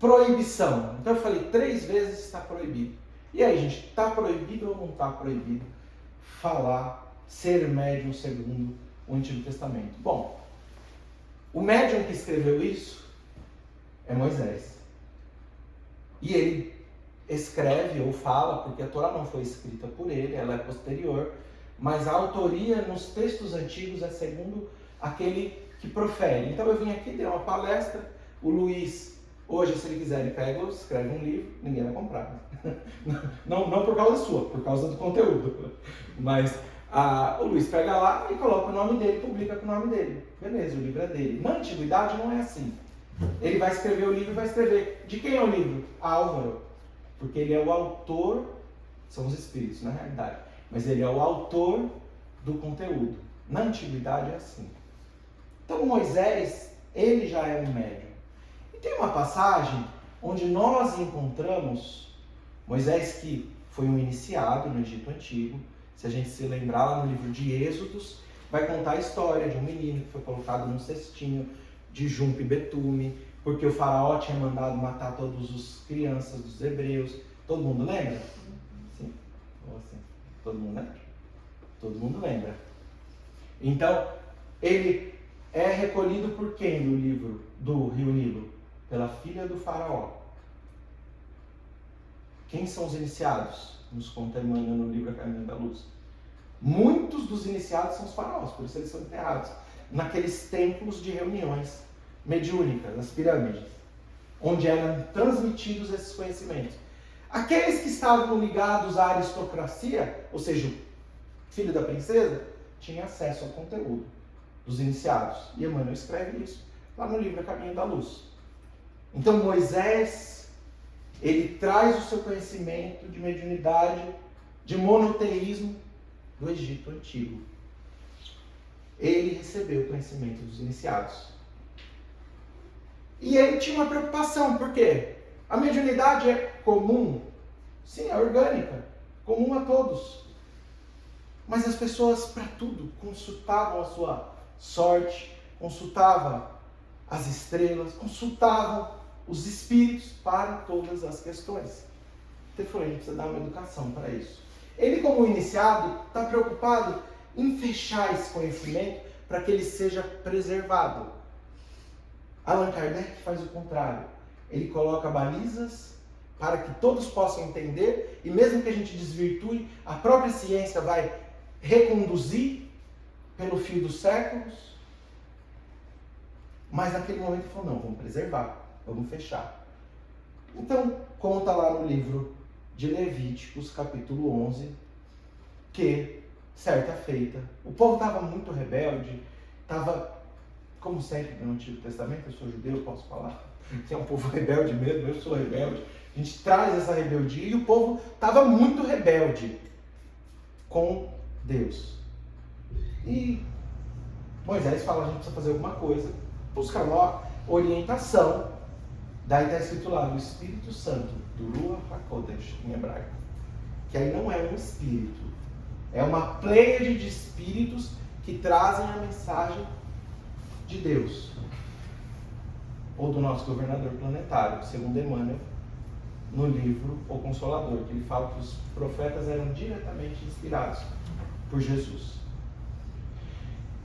B: Proibição. Então eu falei 3 vezes está proibido. E aí, gente, está proibido ou não está proibido falar, ser médium segundo o Antigo Testamento? Bom, o médium que escreveu isso é Moisés. E ele escreve ou fala, porque a Torá não foi escrita por ele, ela é posterior, mas a autoria nos textos antigos é segundo aquele que profere. Então eu vim aqui, dei uma palestra, o Luiz, hoje, se ele quiser, ele pega, escreve um livro, ninguém vai comprar. Não por causa sua, por causa do conteúdo. Mas o Luiz pega lá e coloca o nome dele, publica com o nome dele. Beleza, o livro é dele. Na antiguidade não é assim. Ele vai escrever o livro e vai escrever. De quem é o livro? Álvaro. Porque ele é o autor, são os espíritos na realidade, mas ele é o autor do conteúdo. Na antiguidade é assim. Então Moisés, ele já é um médium. E tem uma passagem onde nós encontramos Moisés, que foi um iniciado no Egito Antigo. Se a gente se lembrar lá no livro de Êxodos, vai contar a história de um menino que foi colocado num cestinho de junco e betume, porque o faraó tinha mandado matar todas as crianças dos hebreus. Todo mundo lembra? Sim? Ou assim? Todo mundo lembra? Todo mundo lembra. Então, ele é recolhido por quem no livro do Rio Nilo? Pela filha do faraó. Quem são os iniciados? Nos conta Emmanuel no livro A Caminho da Luz. Muitos dos iniciados são os faraós, por isso eles são enterrados naqueles templos de reuniões mediúnicas, nas pirâmides, onde eram transmitidos esses conhecimentos. Aqueles que estavam ligados à aristocracia, ou seja, o filho da princesa, tinha acesso ao conteúdo dos iniciados. E Emmanuel escreve isso lá no livro A Caminho da Luz. Então Moisés, ele traz o seu conhecimento de mediunidade, de monoteísmo do Egito Antigo. Ele recebeu o conhecimento dos iniciados. E ele tinha uma preocupação, por quê? A mediunidade é comum, sim, é orgânica, comum a todos. Mas as pessoas, para tudo, consultavam a sua sorte, consultavam as estrelas, consultavam os espíritos para todas as questões. Então a gente precisa dar uma educação para isso. Ele, como iniciado, está preocupado em fechar esse conhecimento para que ele seja preservado. Allan Kardec faz o contrário. Ele coloca balizas para que todos possam entender, e mesmo que a gente desvirtue, a própria ciência vai reconduzir pelo fio dos séculos. Mas naquele momento ele falou, não, vamos preservar, vamos fechar. Então, conta lá no livro de Levíticos, capítulo 11, que, certa feita, o povo estava muito rebelde, estava, como sempre no Antigo Testamento, eu sou judeu, eu posso falar, que é um povo rebelde mesmo, eu sou rebelde, a gente traz essa rebeldia, e o povo estava muito rebelde com Deus. E Moisés fala, a gente precisa fazer alguma coisa, buscar uma orientação. Daí está escrito lá, do Espírito Santo, do Ruach HaKodesh, em hebraico. Que aí não é um espírito, é uma pleiade de espíritos que trazem a mensagem de Deus. Ou do nosso governador planetário, segundo Emmanuel, no livro O Consolador, que ele fala que os profetas eram diretamente inspirados por Jesus.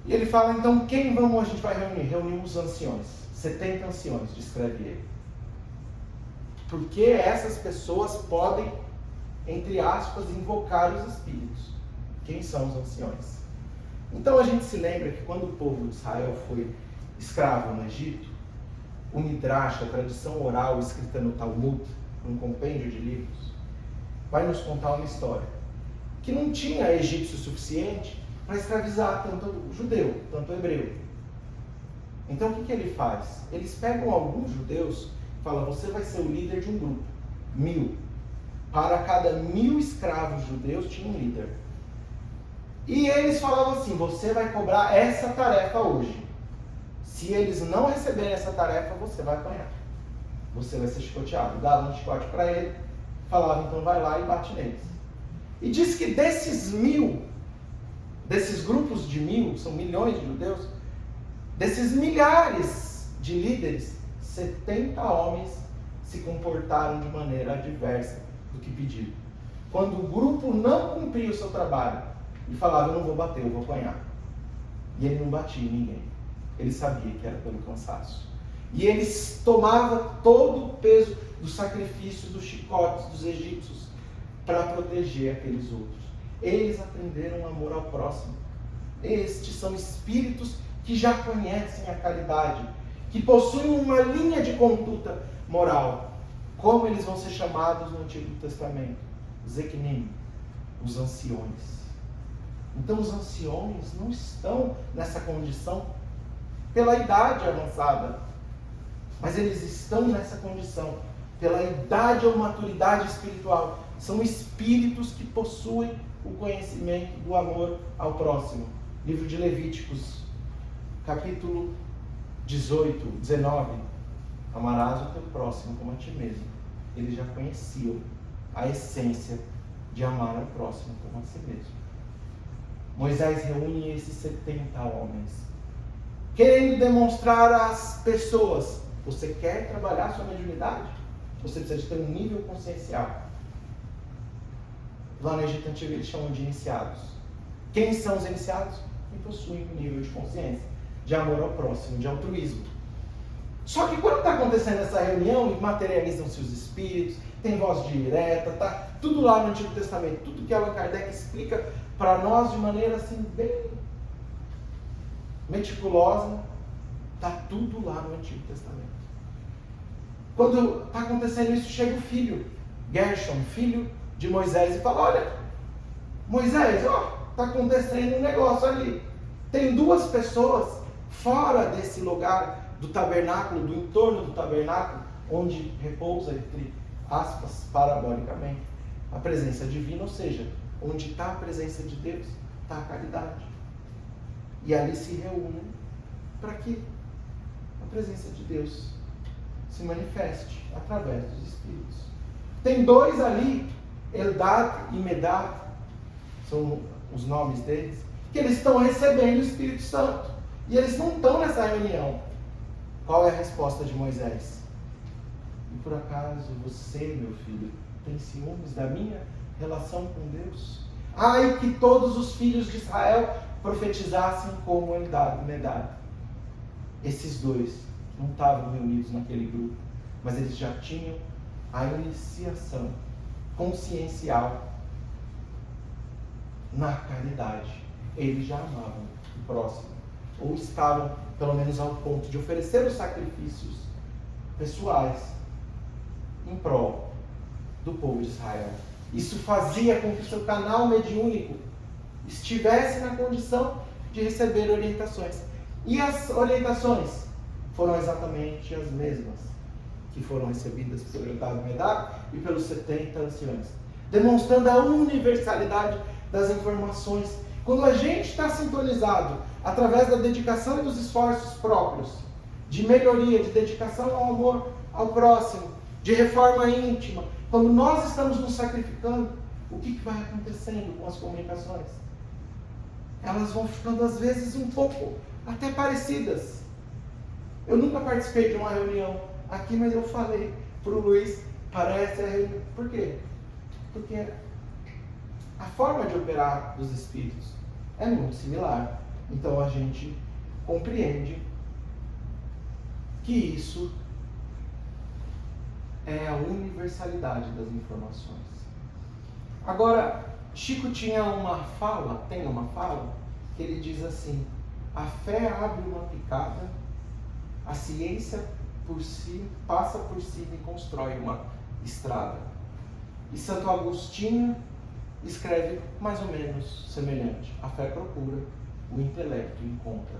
B: E ele fala, então, quem a gente vai reunir? Reunimos os anciões, 70 anciões, descreve ele. Porque essas pessoas podem, entre aspas, invocar os espíritos. Quem são os anciões? Então a gente se lembra que quando o povo de Israel foi escravo no Egito, o Midrash, a tradição oral escrita no Talmud, um compêndio de livros, vai nos contar uma história. que não tinha egípcio suficiente para escravizar tanto o judeu, tanto o hebreu. Então o que ele faz? Eles pegam alguns judeus e falam, você vai ser o líder de um grupo, 1000. Para cada 1000 escravos judeus tinha um líder. E eles falavam assim, você vai cobrar essa tarefa hoje. Se eles não receberem essa tarefa, você vai apanhar. Você vai ser chicoteado. Dava um chicote para ele, falava, então vai lá e bate neles. E diz que desses 1000, desses grupos de 1000, são milhões de judeus, desses milhares de líderes, 70 homens se comportaram de maneira adversa do que pediram. Quando o grupo não cumpria o seu trabalho e falava, eu não vou bater, eu vou apanhar. E ele não batia em ninguém. Ele sabia que era pelo cansaço. E ele tomava todo o peso do sacrifício, dos chicotes, dos egípcios, para proteger aqueles outros. Eles aprenderam amor ao próximo. Estes são espíritos que já conhecem a caridade, que possuem uma linha de conduta moral. Como eles vão ser chamados no Antigo Testamento? Zeknim, os anciões. Então os anciões não estão nessa condição pela idade avançada, mas eles estão nessa condição pela idade ou maturidade espiritual. São espíritos que possuem o conhecimento do amor ao próximo. Livro de Levíticos, capítulo 18, 19. Amarás o teu próximo como a ti mesmo. Eles já conheciam a essência de amar ao próximo como a si mesmo. Moisés reúne esses 70 homens, querendo demonstrar às pessoas, você quer trabalhar sua mediunidade? Você precisa de ter um nível consciencial. Lá no Egito Antigo eles chamam de iniciados. Quem são os iniciados? Quem possuem um nível de consciência, de amor ao próximo, de altruísmo. Só que quando está acontecendo essa reunião e materializam-se os espíritos, tem voz direta, tá tudo lá no Antigo Testamento, tudo que Allan Kardec explica para nós de maneira assim bem meticulosa, está tudo lá no Antigo Testamento. Quando está acontecendo isso, chega o filho, Gershom, filho de Moisés, e fala, olha, Moisés, está acontecendo um negócio ali. Tem 2 pessoas fora desse lugar do tabernáculo, do entorno do tabernáculo, onde repousa, entre aspas, parabolicamente, a presença divina, ou seja, onde está a presença de Deus, está a caridade. E ali se reúnem para que a presença de Deus se manifeste através dos Espíritos. Tem 2 ali, Eldad e Medad, são os nomes deles, que eles estão recebendo o Espírito Santo. E eles não estão nessa reunião. Qual é a resposta de Moisés? E por acaso você, meu filho, tem ciúmes da minha relação com Deus? Ai, que todos os filhos de Israel profetizassem como Eldad e Medad. Esses 2 não estavam reunidos naquele grupo, mas eles já tinham a iniciação consciencial na caridade. Eles já amavam o próximo, ou estavam, pelo menos, ao ponto de oferecer os sacrifícios pessoais em prol do povo de Israel. Isso fazia com que o seu canal mediúnico estivesse na condição de receber orientações. E as orientações foram exatamente as mesmas que foram recebidas pelo Eldad e Medad e pelos 70 anciões, demonstrando a universalidade das informações. Quando a gente está sintonizado através da dedicação e dos esforços próprios, de melhoria, de dedicação ao amor ao próximo, de reforma íntima, quando nós estamos nos sacrificando, o que vai acontecendo com as comunicações? Elas vão ficando às vezes um pouco até parecidas. Eu nunca participei de uma reunião aqui, mas eu falei para o Luiz, parece a reunião. Por quê? Porque a forma de operar dos espíritos é muito similar. Então a gente compreende que isso é a universalidade das informações. Agora, Chico tem uma fala, que ele diz assim: a fé abre uma picada, a ciência por si passa por cima e constrói uma estrada. E Santo Agostinho escreve mais ou menos semelhante. A fé procura, o intelecto encontra.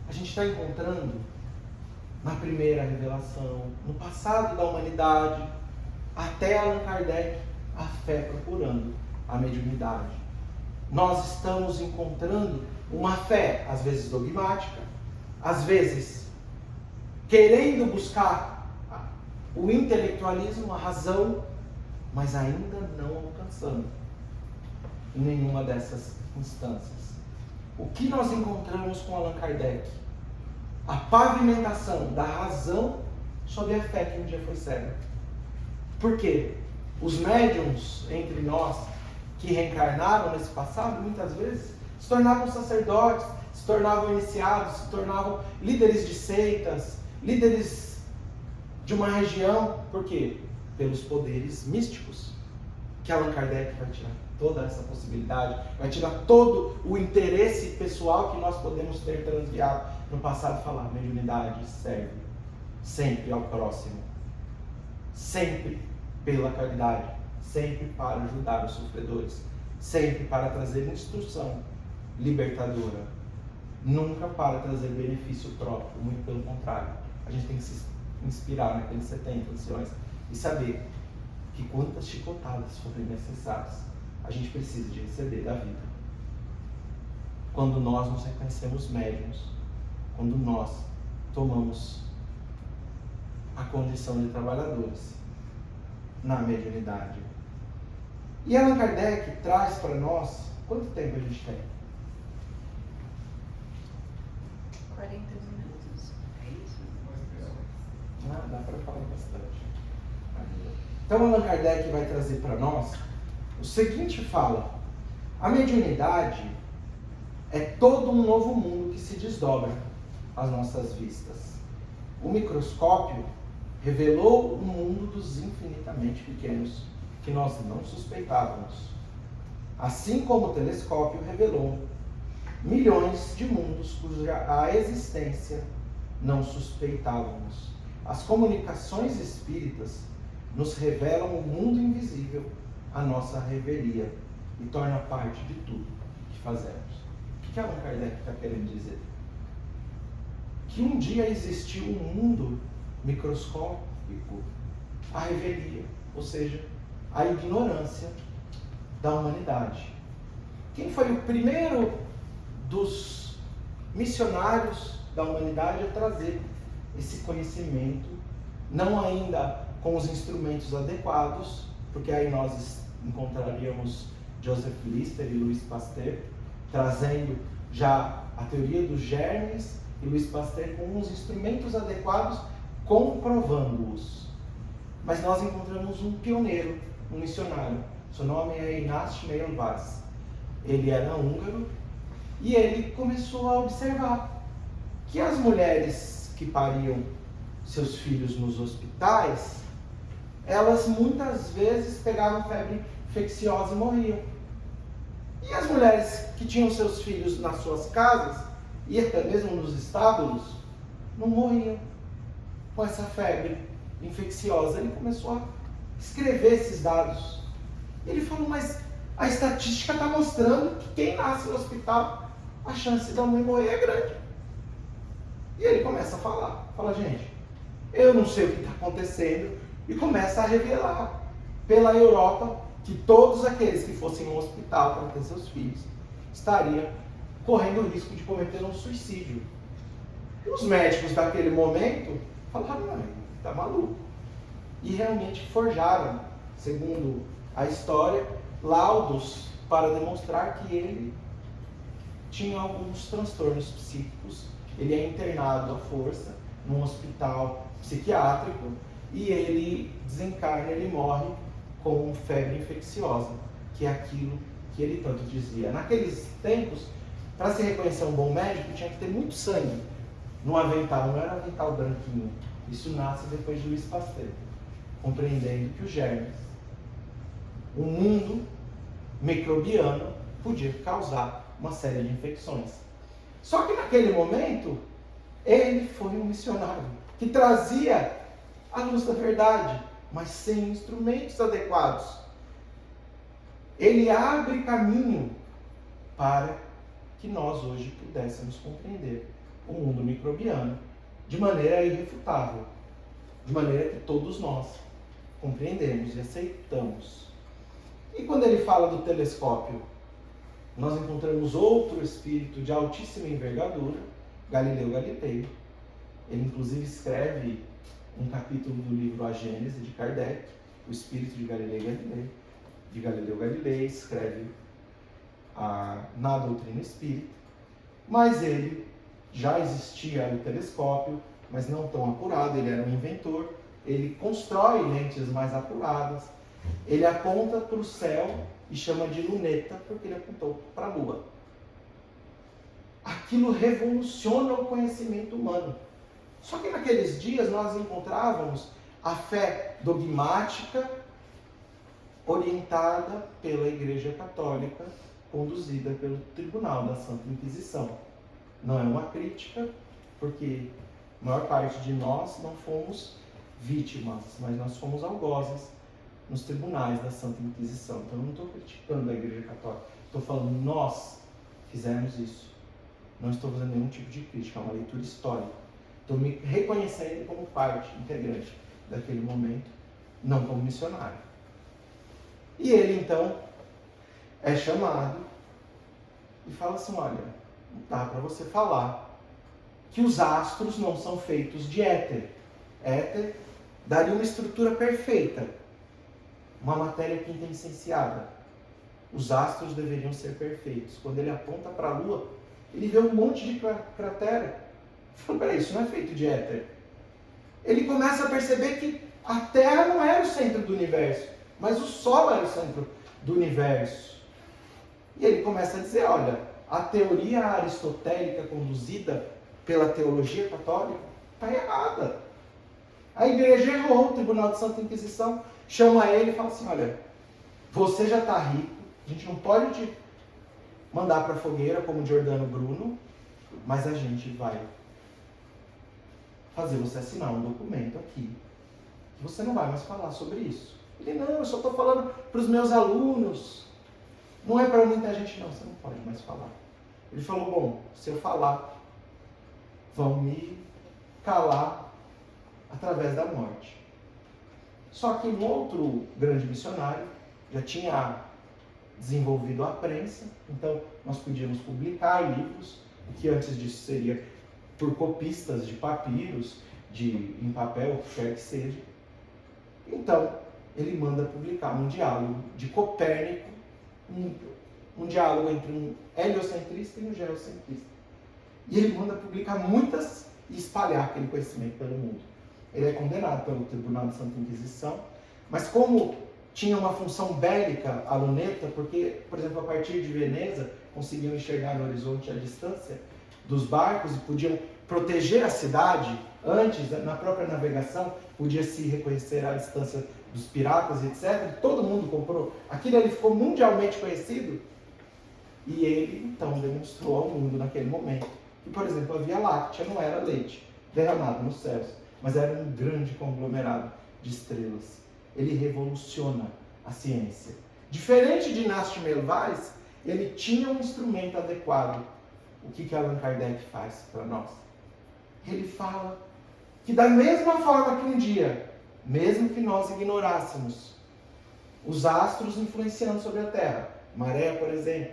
B: A gente está encontrando na primeira revelação, no passado da humanidade, até Allan Kardec, a fé procurando a mediunidade. Nós estamos encontrando uma fé, às vezes dogmática, às vezes querendo buscar o intelectualismo, a razão, mas ainda não alcançando em nenhuma dessas instâncias. O que nós encontramos com Allan Kardec? A pavimentação da razão sobre a fé que um dia foi cega. Por quê? Os médiums entre nós que reencarnaram nesse passado, muitas vezes, se tornavam sacerdotes, se tornavam iniciados, se tornavam líderes de seitas, líderes de uma região. Por quê? Pelos poderes místicos, que Allan Kardec vai tirar toda essa possibilidade, vai tirar todo o interesse pessoal que nós podemos ter transviado no passado. Falar, a mediunidade serve sempre ao próximo, sempre pela caridade, sempre para ajudar os sofredores, sempre para trazer instrução libertadora, nunca para trazer benefício próprio, muito pelo contrário. A gente tem que se inspirar naqueles 70 anciões e saber que quantas chicotadas forem necessárias, a gente precisa de receber da vida. Quando nós nos reconhecemos médiuns, quando nós tomamos a condição de trabalhadores na mediunidade. E Allan Kardec traz para nós, quanto tempo a gente tem?
C: 40 minutos. É isso?
B: Dá para falar bastante. Então Allan Kardec vai trazer para nós o seguinte fala: a mediunidade é todo um novo mundo que se desdobra às nossas vistas. O microscópio revelou o mundo dos infinitamente pequenos que nós não suspeitávamos, assim como o telescópio revelou milhões de mundos cuja a existência não suspeitávamos. As comunicações espíritas nos revelam o mundo invisível à nossa revelia e torna parte de tudo que fazemos. O que Allan Kardec está querendo dizer? Que um dia existiu um mundo microscópico, a revelia, ou seja, a ignorância da humanidade. Quem foi o primeiro dos missionários da humanidade a trazer esse conhecimento, não ainda com os instrumentos adequados, porque aí nós encontraríamos Joseph Lister e Louis Pasteur, trazendo já a teoria dos germes, e Louis Pasteur com os instrumentos adequados, comprovando-os. Mas nós encontramos um pioneiro, um missionário. Seu nome é Inácio Schmeil Vaz. Ele era húngaro e ele começou a observar que as mulheres que pariam seus filhos nos hospitais, elas muitas vezes pegavam febre infecciosa e morriam. E as mulheres que tinham seus filhos nas suas casas, e até mesmo nos estábulos, não morriam com essa febre infecciosa. Ele começou a escrever esses dados. Ele falou, mas a estatística está mostrando que quem nasce no hospital, a chance da mãe morrer é grande. E ele começa a falar, gente, eu não sei o que está acontecendo, e começa a revelar pela Europa que todos aqueles que fossem no hospital para ter seus filhos estariam correndo o risco de cometer um suicídio. E os médicos daquele momento falaram, não, está maluco. E realmente forjaram, segundo a história, laudos para demonstrar que ele tinha alguns transtornos psíquicos. Ele é internado à força num hospital psiquiátrico e ele desencarna, ele morre com febre infecciosa, que é aquilo que ele tanto dizia. Naqueles tempos, para se reconhecer um bom médico, tinha que ter muito sangue no avental, não era um avental branquinho. Isso nasce depois de Louis Pasteur, compreendendo que os germes, o mundo microbiano, podia causar uma série de infecções. Só que naquele momento, ele foi um missionário que trazia a luz da verdade, mas sem instrumentos adequados. ele abre caminho para que nós hoje pudéssemos compreender o mundo microbiano de maneira irrefutável, de maneira que todos nós compreendemos e aceitamos. E quando ele fala do telescópio, nós encontramos outro espírito de altíssima envergadura, Galileu Galilei. Ele inclusive escreve um capítulo do livro A Gênese de Kardec, o espírito de Galileu Galilei, escreve na doutrina espírita, mas ele já existia o telescópio, mas não tão apurado, ele era um inventor, ele constrói lentes mais apuradas, ele aponta para o céu e chama de luneta, porque ele apontou para a Lua. Aquilo revoluciona o conhecimento humano. Só que naqueles dias nós encontrávamos a fé dogmática orientada pela Igreja Católica, conduzida pelo Tribunal da Santa Inquisição. Não é uma crítica, porque a maior parte de nós não fomos vítimas, mas nós fomos algozes nos tribunais da Santa Inquisição. Então eu não estou criticando a Igreja Católica, estou falando nós fizemos isso. Não estou fazendo nenhum tipo de crítica, é uma leitura histórica. Estou me reconhecendo como parte integrante daquele momento, não como missionário. E ele então é chamado e fala assim: olha, não dá para você falar que os astros não são feitos de éter. Éter daria uma estrutura perfeita, uma matéria quintessenciada. Os astros deveriam ser perfeitos. Quando ele aponta para a Lua, ele vê um monte de cratera. Ele fala: peraí, isso não é feito de éter. Ele começa a perceber que a Terra não era o centro do universo, mas o Sol era o centro do universo. E ele começa a dizer: olha, a teoria aristotélica conduzida pela teologia católica está errada. A igreja errou, o Tribunal de Santa Inquisição chama ele e fala assim: olha, você já está rico, a gente não pode te mandar para a fogueira como Giordano Bruno, mas a gente vai fazer você assinar um documento aqui. Você não vai mais falar sobre isso. Ele: não, eu só estou falando para os meus alunos. Não é para muita gente, não, você não pode mais falar. Ele falou: bom, se eu falar, vão me calar através da morte. Só que um outro grande missionário já tinha desenvolvido a prensa, então nós podíamos publicar livros, o que antes disso seria por copistas de papiros, em papel, o que quer que seja. Então, ele manda publicar um diálogo de Copérnico, um diálogo entre um heliocentrista e um geocentrista. E ele manda publicar muitas e espalhar aquele conhecimento pelo mundo. Ele é condenado pelo Tribunal de Santa Inquisição, mas como tinha uma função bélica a luneta, porque, por exemplo, a partir de Veneza, conseguiam enxergar no horizonte a distância dos barcos e podiam proteger a cidade. Antes, na própria navegação, podia-se reconhecer a distância dos piratas, etc. Todo mundo comprou. Aquilo ali ficou mundialmente conhecido. E ele, então, demonstrou ao mundo naquele momento que, por exemplo, a Via Láctea não era leite derramado nos céus, mas era um grande conglomerado de estrelas. Ele revoluciona a ciência. Diferente de Inácio de Melvais, ele tinha um instrumento adequado. O que Allan Kardec faz para nós? Ele fala que da mesma forma que um dia, mesmo que nós ignorássemos os astros influenciando sobre a Terra, maré, por exemplo,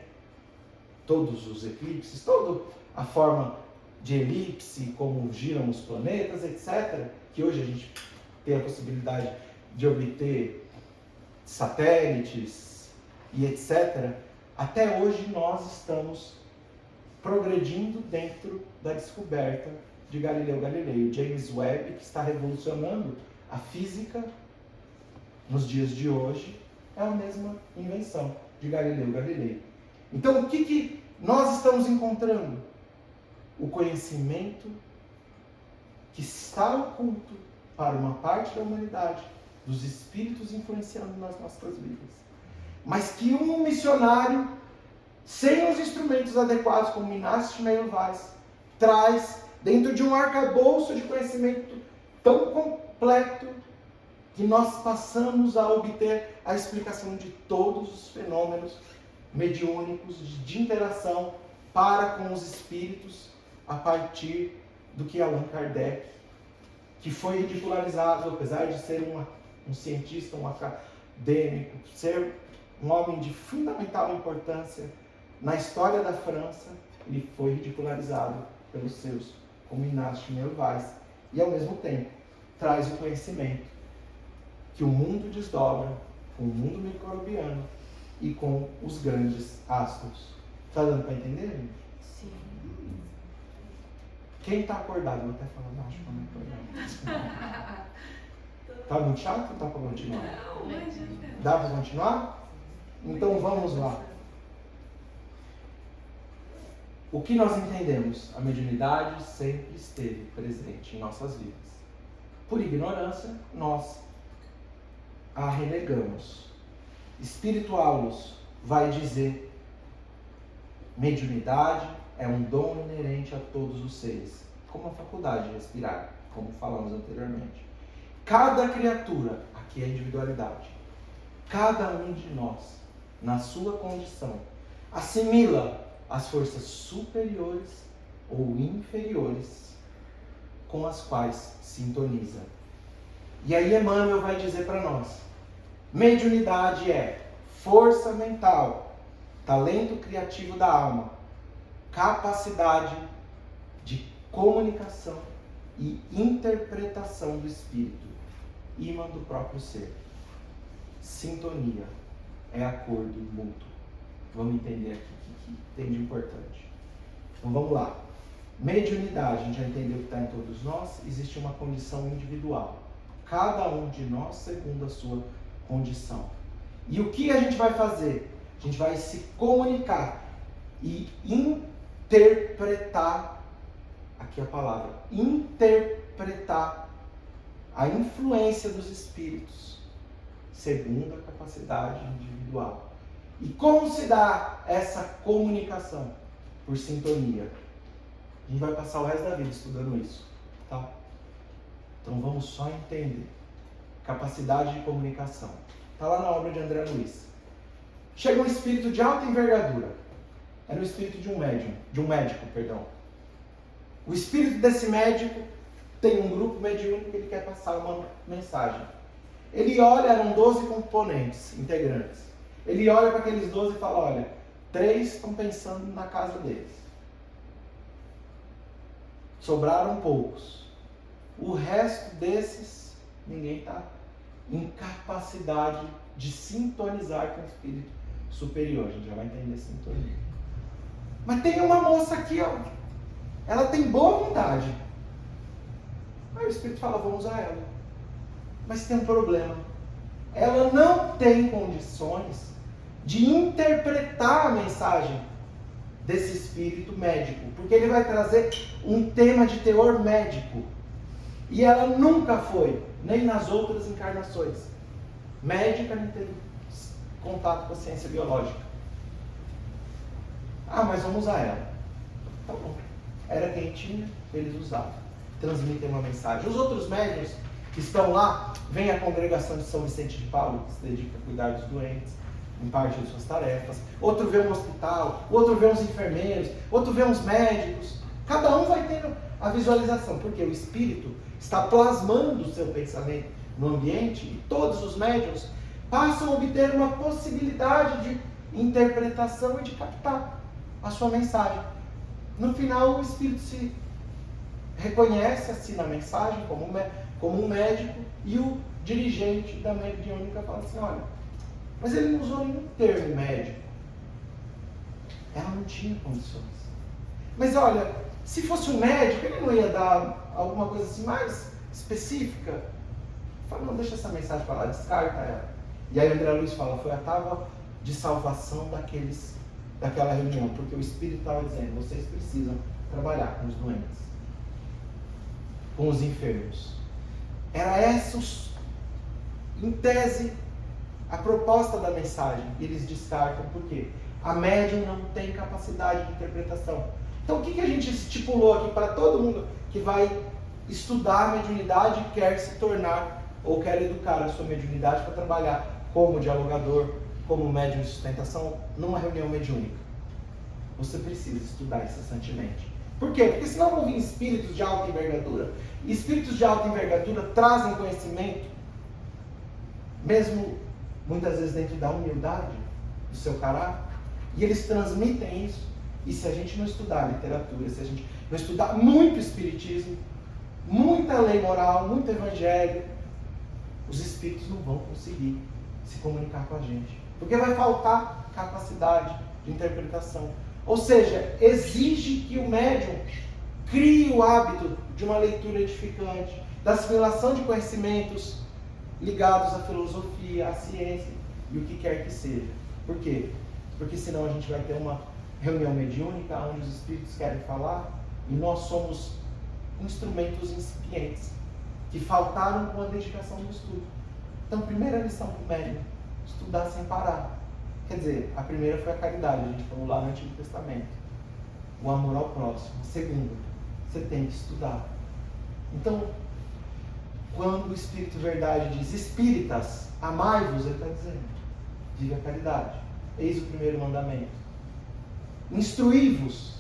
B: todos os eclipses, toda a forma de elipse, como giram os planetas, etc., que hoje a gente tem a possibilidade de obter satélites e etc., até hoje nós estamos progredindo dentro da descoberta de Galileu Galilei. O James Webb, que está revolucionando a física nos dias de hoje, é a mesma invenção de Galileu Galilei. Então, o que nós estamos encontrando? O conhecimento que está oculto para uma parte da humanidade, dos espíritos influenciando nas nossas vidas. Mas que um missionário, sem os instrumentos adequados, como Inácio de Melvais, traz dentro de um arcabouço de conhecimento tão completo que nós passamos a obter a explicação de todos os fenômenos mediúnicos de interação para com os espíritos a partir do que Allan Kardec, que foi ridicularizado, apesar de ser um cientista, um acadêmico, ser um homem de fundamental importância na história da França, ele foi ridicularizado pelos seus, como Inácio de Nervais, e ao mesmo tempo traz o conhecimento que o mundo desdobra com o mundo microbiano e com os grandes astros. Está dando para entender, gente?
C: Sim.
B: Quem está acordado? Vou até falar baixo para não acordar. Tá muito chato ou tá para continuar?
C: Não, mas
B: Dá para continuar? Então vamos lá. O que nós entendemos? A mediunidade sempre esteve presente em nossas vidas. Por ignorância, nós a renegamos. Espiritualos vai dizer: mediunidade é um dom inerente a todos os seres, como a faculdade de respirar, como falamos anteriormente. Cada criatura, aqui é a individualidade, cada um de nós, na sua condição, assimila as forças superiores ou inferiores com as quais sintoniza. E aí Emmanuel vai dizer para nós: mediunidade é força mental, talento criativo da alma, capacidade de comunicação e interpretação do espírito, ímã do próprio ser. Sintonia é acordo mútuo. Vamos entender aqui o que tem de importante. Então vamos lá. Mediunidade, a gente já entendeu que está em todos nós. Existe uma condição individual, cada um de nós segundo a sua condição. E o que a gente vai fazer? A gente vai se comunicar e interpretar, aqui a palavra, interpretar a influência dos espíritos segundo a capacidade individual. E como se dá essa comunicação? Por sintonia. A gente vai passar o resto da vida estudando isso, tá? Então vamos só entender. Capacidade de comunicação. Está lá na obra de André Luiz. Chega um espírito de alta envergadura. Era o espírito de um médico. O espírito desse médico tem um grupo mediúnico que ele quer passar uma mensagem. Ele olha, eram 12 componentes, integrantes. Ele olha para aqueles 12 e fala: olha, 3 estão pensando na casa deles. Sobraram poucos. O resto desses, ninguém está em capacidade de sintonizar com o espírito superior. A gente já vai entender sintonia. Mas tem uma moça aqui, ó. Ela tem boa vontade. Aí o espírito fala: vamos usar ela. Mas tem um problema. Ela não tem condições de interpretar a mensagem desse espírito médico, porque ele vai trazer um tema de teor médico. E ela nunca foi, nem nas outras encarnações, médica, nem teve contato com a ciência biológica. Ah, mas vamos usar ela. Tá bom. Era quem tinha, eles usavam. Transmitem uma mensagem. Os outros médiuns que estão lá, vem a congregação de São Vicente de Paulo, que se dedica a cuidar dos doentes, em parte de suas tarefas. Outro vê um hospital, outro vê uns enfermeiros, outro vê uns médicos. Cada um vai tendo a visualização, porque o espírito está plasmando o seu pensamento no ambiente e todos os médiuns passam a obter uma possibilidade de interpretação e de captar a sua mensagem. No final, o espírito se reconhece assim na mensagem como um médico, e o dirigente da mediúnica fala assim: olha, mas ele não usou nenhum termo médico. Ela não tinha condições. Mas olha, se fosse um médico, ele não ia dar alguma coisa assim mais específica? Fala: não, deixa essa mensagem para lá, descarta ela. E aí André Luiz fala: foi a tábua de salvação daquela reunião, porque o Espírito estava dizendo: vocês precisam trabalhar com os doentes, com os enfermos. Era essa, em tese, a proposta da mensagem. E eles descartam, por quê? A médium não tem capacidade de interpretação. Então o que a gente estipulou aqui para todo mundo que vai estudar a mediunidade e quer se tornar ou quer educar a sua mediunidade para trabalhar como dialogador, como médium de sustentação, numa reunião mediúnica. Você precisa estudar incessantemente. Por quê? Porque senão vão vir espíritos de alta envergadura. E espíritos de alta envergadura trazem conhecimento, mesmo muitas vezes dentro da humildade do seu caráter, e eles transmitem isso. E se a gente não estudar literatura, se a gente não estudar muito espiritismo, muita lei moral, muito evangelho, os espíritos não vão conseguir se comunicar com a gente, porque vai faltar capacidade de interpretação. Ou seja, exige que o médium crie o hábito de uma leitura edificante, da assimilação de conhecimentos ligados à filosofia, à ciência e o que quer que seja. Por quê? Porque senão a gente vai ter uma reunião mediúnica onde os espíritos querem falar e nós somos instrumentos incipientes que faltaram com a dedicação do estudo. Então, primeira lição para o médium: estudar sem parar. Quer dizer, a primeira foi a caridade, a gente falou lá no Antigo Testamento. O amor ao próximo. A segunda, você tem que estudar. Então, quando o Espírito Verdade diz: espíritas, amai-vos, ele está dizendo: vive a caridade. Eis o primeiro mandamento. Instruí-vos,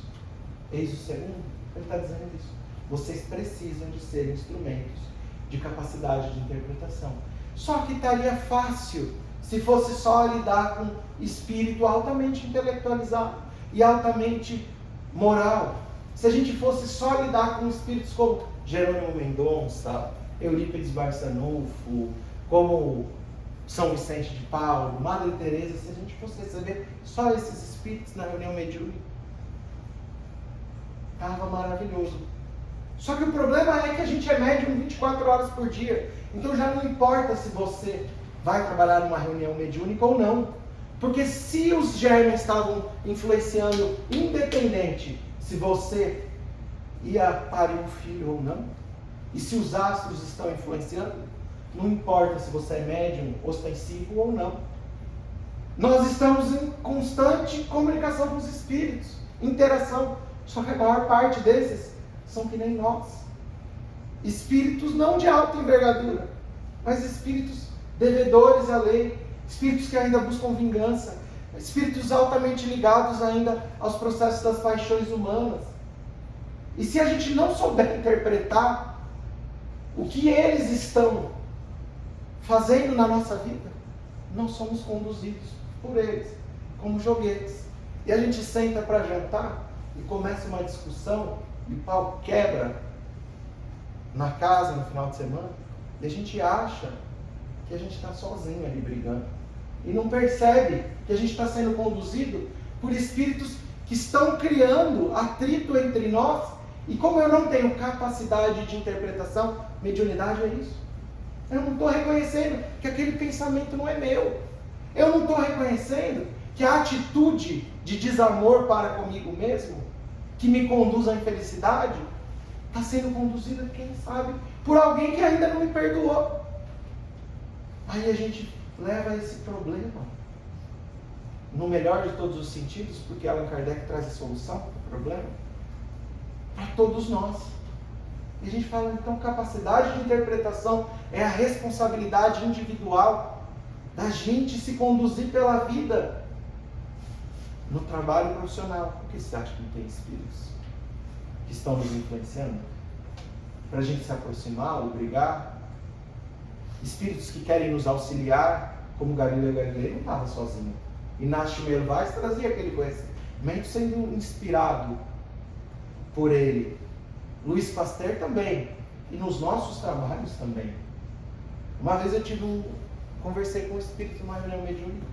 B: eis o segundo. Ele está dizendo isso. Vocês precisam de ser instrumentos de capacidade de interpretação. Só que estaria fácil se fosse só lidar com espírito altamente intelectualizado e altamente moral. Se a gente fosse só lidar com espíritos como Jerônimo Mendonça, Eurípides Barçanufo, como São Vicente de Paulo, Madre Teresa, se a gente fosse receber só esses espíritos na reunião mediúnica, estava maravilhoso. Só que o problema é que a gente é médium 24 horas por dia. Então já não importa se você vai trabalhar numa reunião mediúnica ou não. Porque se os germes estavam influenciando, independente se você ia parir um filho ou não, e se os astros estão influenciando, não importa se você é médium ostensivo ou não. Nós estamos em constante comunicação com os espíritos, interação. Só que a maior parte desses são que nem nós. Espíritos não de alta envergadura, mas espíritos devedores à lei, espíritos que ainda buscam vingança, espíritos altamente ligados ainda aos processos das paixões humanas. E se a gente não souber interpretar o que eles estão fazendo na nossa vida, nós somos conduzidos por eles, como joguetes. E a gente senta para jantar e começa uma discussão e o pau quebra na casa no final de semana, e a gente acha que a gente está sozinho ali brigando. E não percebe que a gente está sendo conduzido por espíritos que estão criando atrito entre nós. E como eu não tenho capacidade de interpretação, mediunidade é isso. Eu não estou reconhecendo que aquele pensamento não é meu. Eu não estou reconhecendo que a atitude de desamor para comigo mesmo, que me conduz à infelicidade, está sendo conduzida, quem sabe, por alguém que ainda não me perdoou. Aí a gente leva esse problema, no melhor de todos os sentidos, porque Allan Kardec traz a solução para o problema, para todos nós. E a gente fala, então, capacidade de interpretação é a responsabilidade individual da gente se conduzir pela vida no trabalho profissional. Por que você acha que não tem espíritos que estão nos influenciando? Para a gente se aproximar ou brigar? Espíritos que querem nos auxiliar, como Galileu Galilei não estava sozinho. Inácio Mervais trazia aquele conhecimento sendo inspirado por ele. Luiz Pasteur também. E nos nossos trabalhos também. Uma vez eu conversei com um espírito numa reunião mediúnica.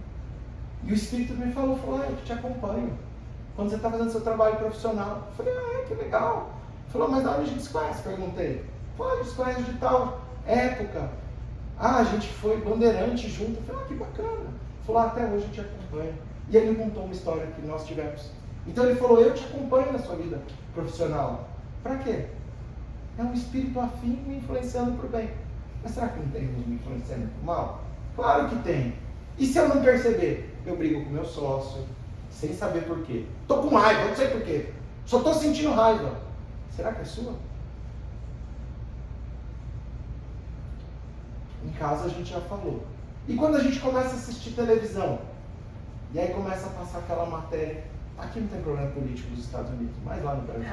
B: E o espírito me falou, eu te acompanho. Quando você está fazendo seu trabalho profissional. Eu falei, que legal. Ele falou, mas da onde a gente se conhece? Perguntei. A gente se conhece de tal época. A gente foi bandeirante junto. Eu falei, que bacana. Ele falou, até hoje eu te acompanho. E ele me contou uma história que nós tivemos. Então ele falou, eu te acompanho na sua vida profissional. Para quê? É um espírito afim me influenciando para o bem. Mas será que não tem me influenciando para o mal? Claro que tem. E se eu não perceber? Eu brigo com meu sócio, sem saber por quê. Estou com raiva, não sei por quê. Só estou sentindo raiva. Será que é sua? casa a gente já falou. E quando a gente começa a assistir televisão, e aí começa a passar aquela matéria, aqui não tem problema político nos Estados Unidos, mas lá no Brasil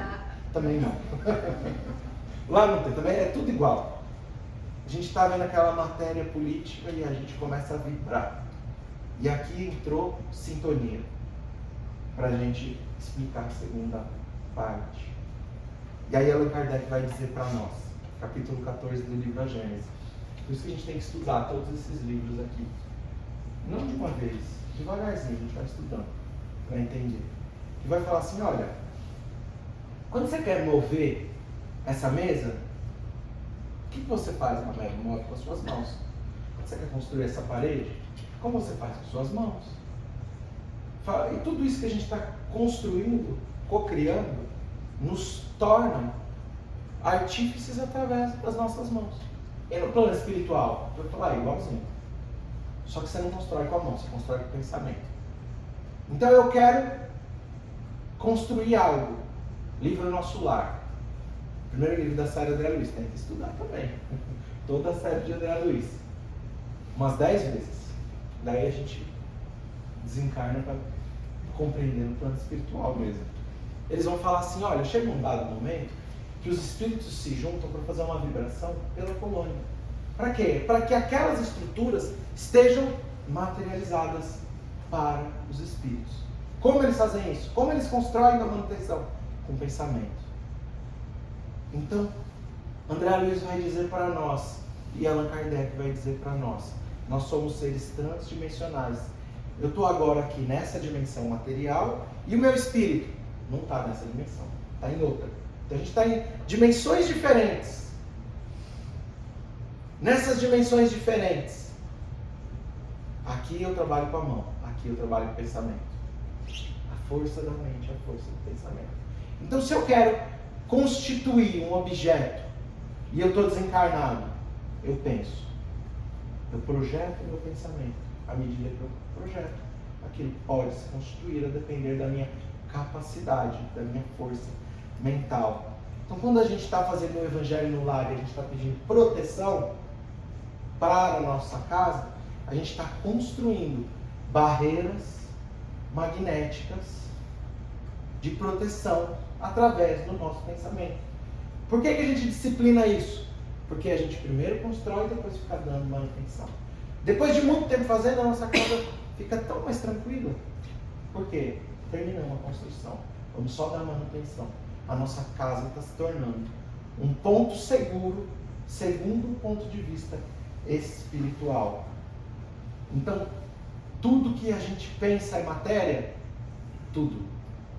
B: também não. Lá não tem, também é tudo igual. A gente está vendo aquela matéria política e a gente começa a vibrar. E aqui entrou sintonia, para a gente explicar a segunda parte. E aí Allan Kardec vai dizer para nós, capítulo 14 do livro A Gênese. Por isso que a gente tem que estudar todos esses livros aqui. Não de uma vez, devagarzinho, a gente vai estudando, para entender. E vai falar assim, olha, quando você quer mover essa mesa, o que você faz? Move com as suas mãos. Quando você quer construir essa parede, como você faz com as suas mãos? E tudo isso que a gente está construindo, co-criando, nos torna artífices através das nossas mãos. E no plano espiritual, eu vou falar igualzinho. Só que você não constrói com a mão, você constrói com o pensamento. Então eu quero construir algo. Livro Nosso Lar. Primeiro livro da série André Luiz. Tem que estudar também. Toda a série de André Luiz. Umas 10 vezes. Daí a gente desencarna para compreender no plano espiritual mesmo. Eles vão falar assim, olha, chega um dado momento que os espíritos se juntam para fazer uma vibração pela colônia. Para quê? Para que aquelas estruturas estejam materializadas para os espíritos. Como eles fazem isso? Como eles constroem a manutenção? Com pensamento. Então, André Luiz vai dizer para nós, e Allan Kardec vai dizer para nós, nós somos seres transdimensionais. Eu estou agora aqui nessa dimensão material e o meu espírito não está nessa dimensão, está em outra. Então a gente está em dimensões diferentes. Nessas dimensões diferentes, aqui eu trabalho com a mão, aqui eu trabalho com o pensamento. A força da mente, a força do pensamento. Então se eu quero constituir um objeto e eu estou desencarnado, eu penso. Eu projeto o meu pensamento. À medida que eu projeto, aquilo pode se constituir a depender da minha capacidade, da minha força mental. Então quando a gente está fazendo o Evangelho no Lar e a gente está pedindo proteção para a nossa casa, a gente está construindo barreiras magnéticas de proteção através do nosso pensamento. Por que a gente disciplina isso? Porque a gente primeiro constrói e depois fica dando manutenção. Depois de muito tempo fazendo, a nossa casa fica tão mais tranquila. Por quê? Terminamos a construção. Vamos só dar manutenção. A nossa casa está se tornando um ponto seguro, segundo o ponto de vista espiritual. Então, tudo que a gente pensa é matéria, tudo.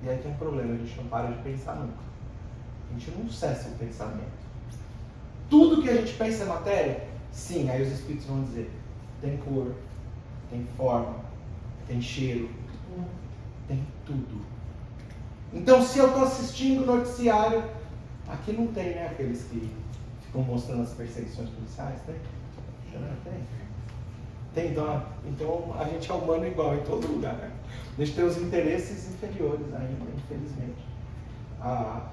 B: E aí tem um problema, a gente não para de pensar nunca. A gente não cessa o pensamento. Tudo que a gente pensa é matéria? Sim, aí os espíritos vão dizer, tem cor, tem forma, tem cheiro, tem tudo. Então se eu estou assistindo o noticiário, aqui não tem, né, aqueles que ficam mostrando as perseguições policiais, tem? Já não tem? Tem, então a gente é humano igual em todo lugar, né? A gente tem os interesses inferiores ainda, infelizmente.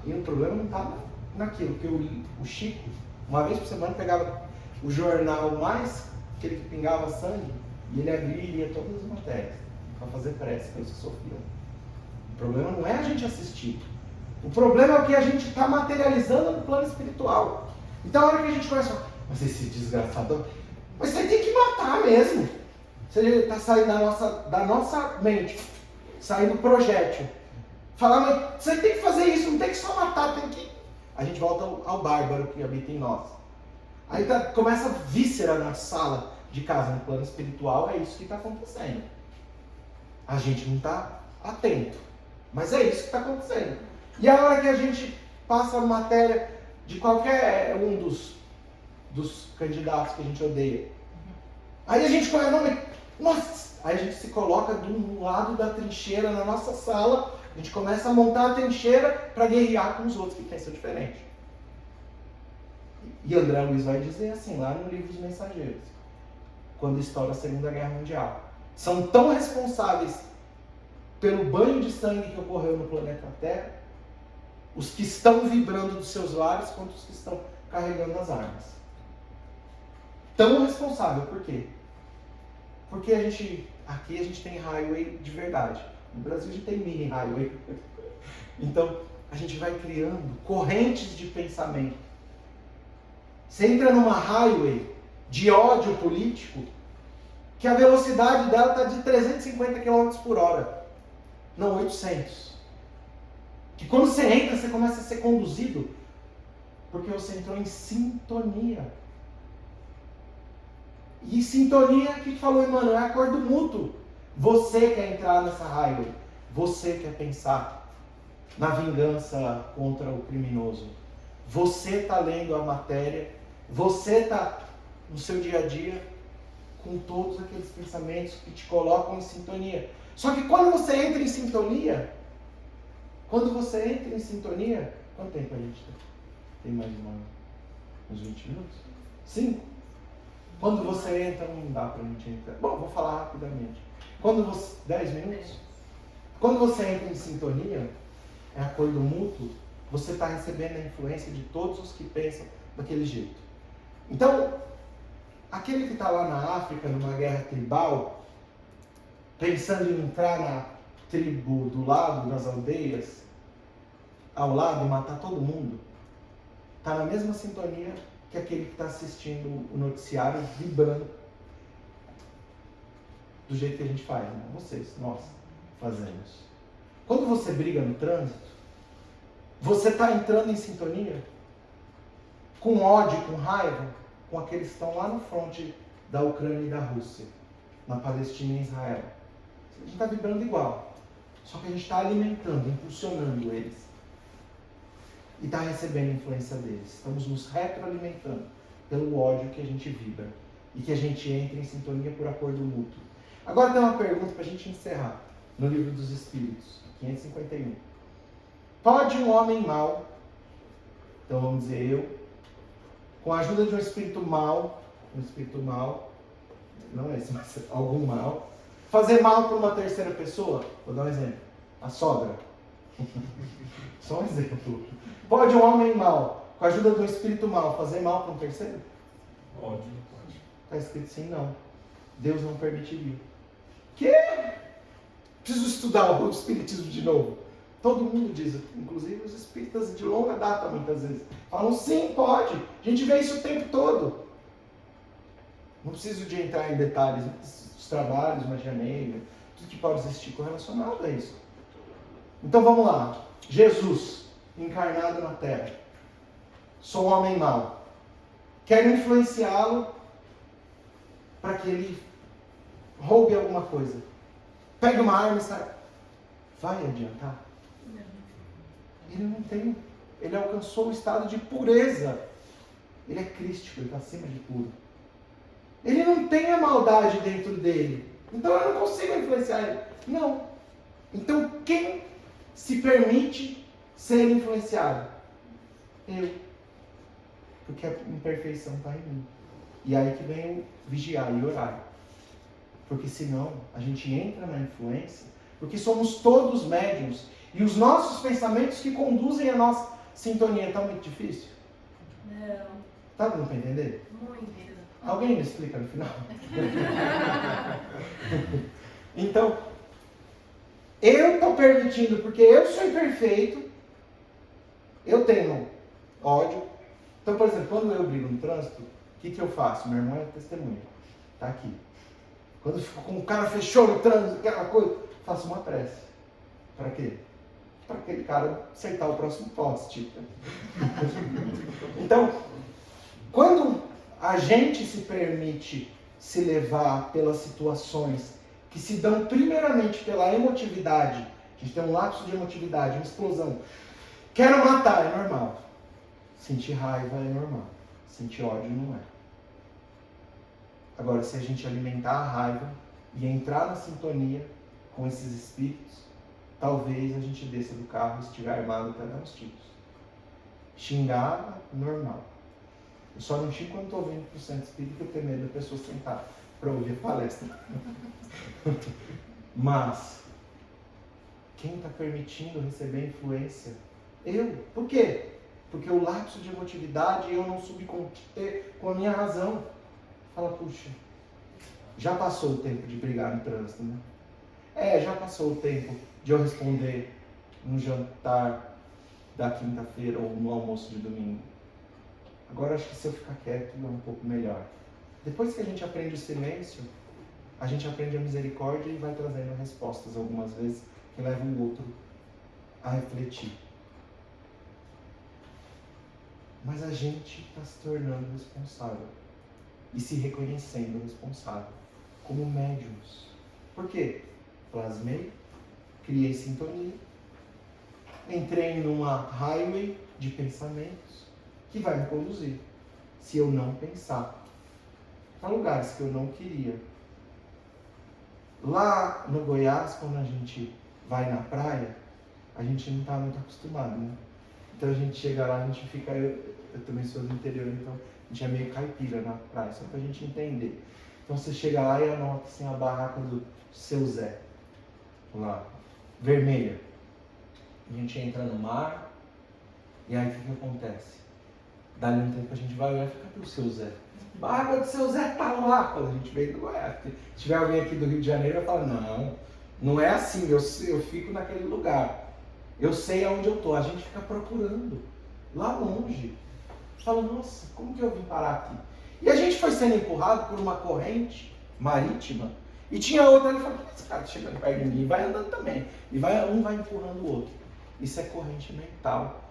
B: E o problema não está naquilo, porque o Chico, uma vez por semana, pegava o jornal mais, aquele que pingava sangue, e ele abria e lia todas as matérias, para fazer prece para os que sofriam. O problema não é a gente assistir. O problema é o que a gente está materializando no plano espiritual. Então, a hora que a gente começa a falar, mas esse desgraçador, mas você tem que matar mesmo. Você está saindo da nossa mente, saindo projétil. Falar, mas você tem que fazer isso, não tem que só matar, tem que... A gente volta ao bárbaro que habita em nós. Aí começa a víscera na sala de casa, no plano espiritual, é isso que está acontecendo. A gente não está atento, mas é isso que está acontecendo. E a hora que a gente passa a matéria de qualquer um dos candidatos que a gente odeia, aí a gente começa, nossa, aí a gente se coloca do lado da trincheira na nossa sala, a gente começa a montar a trincheira para guerrear com os outros que pensam diferente. E André Luiz vai dizer assim, lá no livro dos Mensageiros, quando estoura a Segunda Guerra Mundial. São tão responsáveis pelo banho de sangue que ocorreu no planeta Terra, os que estão vibrando dos seus lares, quanto os que estão carregando as armas. tão responsável. Por quê? Porque aqui a gente tem highway de verdade. No Brasil a gente tem mini highway. Então, a gente vai criando correntes de pensamento. Você entra numa highway de ódio político, que a velocidade dela está de 350 km por hora, não 800. Que quando você entra, você começa a ser conduzido, porque você entrou em sintonia. E sintonia, o que falou Emmanuel? É acordo mútuo. Você quer entrar nessa highway, você quer pensar na vingança contra o criminoso. Você está lendo a matéria, você está no seu dia a dia com todos aqueles pensamentos que te colocam em sintonia. Só que quando você entra em sintonia, quanto tempo a gente tem mais uns 20 minutos? 5? Quando você entra, não dá pra gente entrar. Bom, vou falar rapidamente. 10 minutos? Quando você entra em sintonia, é acordo mútuo, você está recebendo a influência de todos os que pensam daquele jeito. Então, aquele que está lá na África, numa guerra tribal, pensando em entrar na tribo do lado, nas aldeias, ao lado e matar todo mundo, está na mesma sintonia que aquele que está assistindo o noticiário, vibrando do jeito que a gente faz, né? Nós fazemos. Quando você briga no trânsito, você está entrando em sintonia com ódio, com raiva, com aqueles que estão lá no fronte da Ucrânia e da Rússia, na Palestina e Israel. A gente está vibrando igual, só que a gente está alimentando, impulsionando eles. E está recebendo a influência deles. Estamos nos retroalimentando pelo ódio que a gente vibra. E que a gente entra em sintonia por acordo mútuo. Agora tem uma pergunta para a gente encerrar. No Livro dos Espíritos, 551. Pode um homem mau, então vamos dizer eu, com a ajuda de um espírito mau, não é esse, mas algum mal, fazer mal para uma terceira pessoa? Vou dar um exemplo. A sogra. Só um exemplo. Pode um homem mau, com a ajuda de um espírito mau, fazer mal para um terceiro?
D: Pode.
B: Está escrito assim, não. Deus não permitiria. Quê? Preciso estudar o espiritismo de novo. Todo mundo diz, inclusive os espíritas de longa data muitas vezes, falam sim, pode. A gente vê isso o tempo todo. Não preciso de entrar em detalhes dos trabalhos, magia negra, tudo que pode existir correlacionado a isso. Então vamos lá. Jesus, encarnado na Terra. Sou um homem mau. Quero influenciá-lo para que ele roube alguma coisa. Pegue uma arma e sai. Vai adiantar?
C: Não.
B: Ele não tem. Ele alcançou o estado de pureza. Ele é crístico, ele está acima de puro. Ele não tem a maldade dentro dele. Então eu não consigo influenciar ele. Não. Então quem se permite ser influenciado? Eu. Porque a imperfeição está em mim. E aí que vem o vigiar e orar. Porque senão a gente entra na influência, porque somos todos médiuns. E os nossos pensamentos que conduzem a nossa sintonia. Está muito difícil?
C: Não.
B: Tá dando para entender?
C: Muito.
B: Alguém me explica no final? Então, eu estou permitindo, porque eu sou imperfeito, eu tenho ódio. Então, por exemplo, quando eu brigo no trânsito, o que eu faço? Meu irmão é testemunha, está aqui. Quando o cara fechou no trânsito, aquela coisa, faço uma prece. Para quê? Para aquele cara acertar o próximo poste. Então, quando a gente se permite se levar pelas situações que se dão primeiramente pela emotividade, a gente tem um lapso de emotividade, uma explosão. Quero matar, é normal. Sentir raiva é normal. Sentir ódio não é. Agora, se a gente alimentar a raiva e entrar na sintonia com esses espíritos, talvez a gente desça do carro e estiver armado para dar uns tiros. Xingar, normal. Eu só não xingo quando estou ouvindo para o centro espírita, porque eu tenho medo da pessoa sentar para ouvir a palestra. Mas, quem está permitindo receber influência? Eu. Por quê? Porque o lapso de emotividade eu não subconter com a minha razão. Fala, puxa, já passou o tempo de brigar no trânsito, né? Já passou o tempo de eu responder no jantar da quinta-feira ou no almoço de domingo. Agora acho que se eu ficar quieto é um pouco melhor. Depois que a gente aprende o silêncio, a gente aprende a misericórdia e vai trazendo respostas algumas vezes que levam o outro a refletir. Mas a gente está se tornando responsável e se reconhecendo responsável como médiums. Por quê? Plasmei, criei sintonia, entrei numa highway de pensamentos que vai me conduzir, se eu não pensar, para lugares que eu não queria. Lá no Goiás, quando a gente vai na praia, a gente não está muito acostumado, né? Então a gente chega lá, a gente fica... Eu também sou do interior, então a gente é meio caipira na praia, só pra gente entender. Então você chega lá e anota assim a barraca do Seu Zé, lá, vermelha. A gente entra no mar, e aí o que acontece? Dali um tempo a gente vai olhar e fica pro Seu Zé. A água do Seu Zé tá lá, quando a gente vem do Goiás. Se tiver alguém aqui do Rio de Janeiro, eu falo, não é assim, eu fico naquele lugar. Eu sei aonde eu tô, a gente fica procurando, lá longe. Fala, nossa, como que eu vim parar aqui? E a gente foi sendo empurrado por uma corrente marítima, e tinha outra, ele falou, esse cara tá chegando perto de mim, e vai andando também. E um vai empurrando o outro. Isso é corrente mental.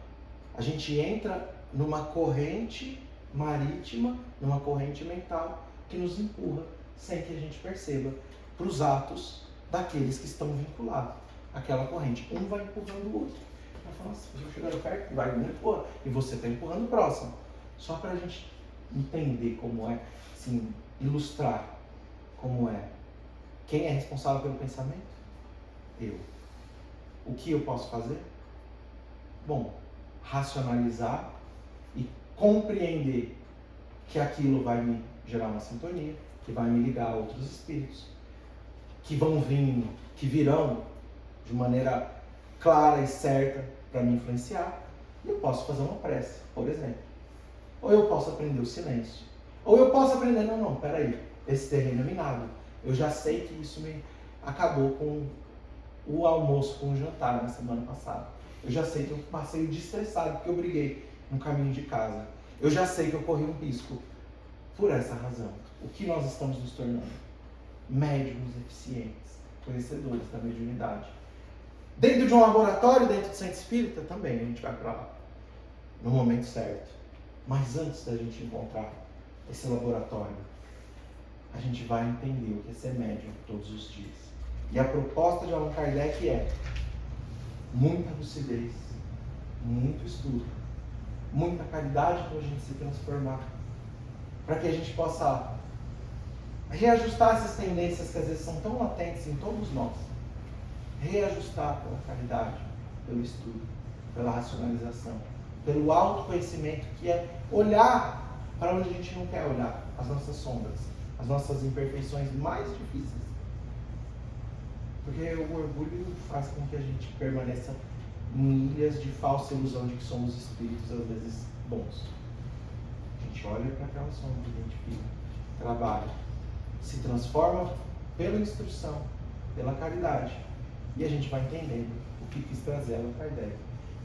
B: A gente entra numa corrente marítima, numa corrente mental, que nos empurra, sem que a gente perceba, para os atos daqueles que estão vinculados àquela corrente. Um vai empurrando o outro. Vai falar, nossa, eu chegando perto, vai me empurrar. E você está empurrando o próximo. Só para a gente entender como é, assim, ilustrar como é. Quem é responsável pelo pensamento? Eu. O que eu posso fazer? Bom, racionalizar e compreender que aquilo vai me gerar uma sintonia, que vai me ligar a outros espíritos, que vão vindo, que virão de maneira clara e certa para me influenciar. E eu posso fazer uma prece, por exemplo. Ou eu posso aprender o silêncio. Ou eu posso aprender, peraí, esse terreno é minado. Eu já sei que isso me acabou com o almoço, com o jantar na semana passada. Eu já sei que eu passei o dia estressado porque eu briguei no caminho de casa. Eu já sei que eu corri um risco. Por essa razão, o que nós estamos nos tornando? Médiuns eficientes, conhecedores da mediunidade. Dentro de um laboratório, dentro do centro espírita, também a gente vai para lá, no momento certo. Mas antes da gente encontrar esse laboratório, a gente vai entender o que é ser médium todos os dias. E a proposta de Allan Kardec é muita lucidez, muito estudo, muita caridade para a gente se transformar, para que a gente possa reajustar essas tendências que às vezes são tão latentes em todos nós. Reajustar pela caridade, pelo estudo, pela racionalização, pelo autoconhecimento, que é olhar para onde a gente não quer olhar, as nossas sombras, as nossas imperfeições mais difíceis. Porque o orgulho faz com que a gente permaneça em ilhas de falsa ilusão de que somos espíritos, às vezes, bons. A gente olha para aquela sombra, identifica, trabalha, se transforma pela instrução, pela caridade. E a gente vai entendendo o que quis trazer Allan Kardec.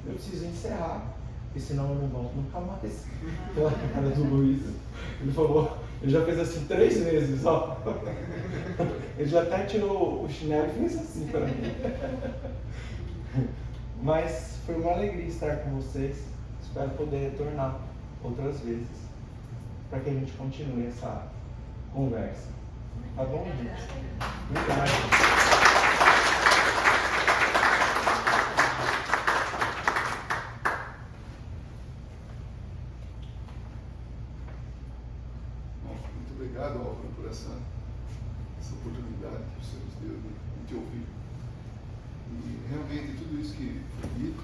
B: Eu preciso encerrar, porque senão eu não volto nunca mais. Pela cara do Luiz. Ele falou, ele já fez assim 3 vezes, ó. Ele já até tirou o chinelo e fez assim para mim. Mas foi uma alegria estar com vocês. Espero poder retornar outras vezes, para que a gente continue essa conversa. Tá bom, gente? Obrigado.
A: Obrigado, Álvaro, por essa oportunidade que você nos deu de te ouvir. E realmente tudo isso que foi dito,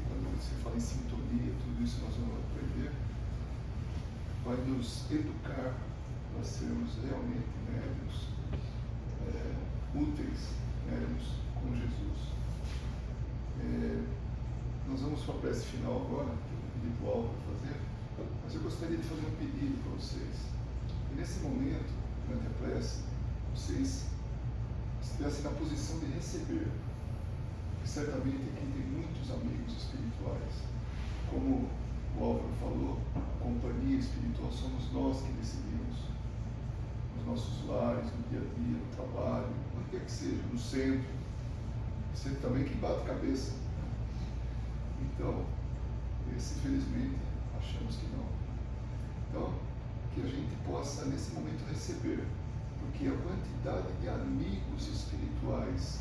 A: quando você fala em sintonia, tudo isso nós vamos aprender, vai nos educar para sermos realmente médiuns úteis, médiuns com Jesus. Nós vamos para a prece final agora, que eu pedi para o Álvaro fazer, mas eu gostaria gostaria de fazer um pedido para vocês. Que nesse momento, durante a prece, vocês estivessem na posição de receber. Porque certamente aqui tem muitos amigos espirituais. Como o Álvaro falou, a companhia espiritual somos nós que decidimos. Nos nossos lares, no dia a dia, no trabalho, onde quer que seja, no centro. Centro também que bate cabeça. Então, esse infelizmente achamos que não. Então, que a gente possa nesse momento receber, porque a quantidade de amigos espirituais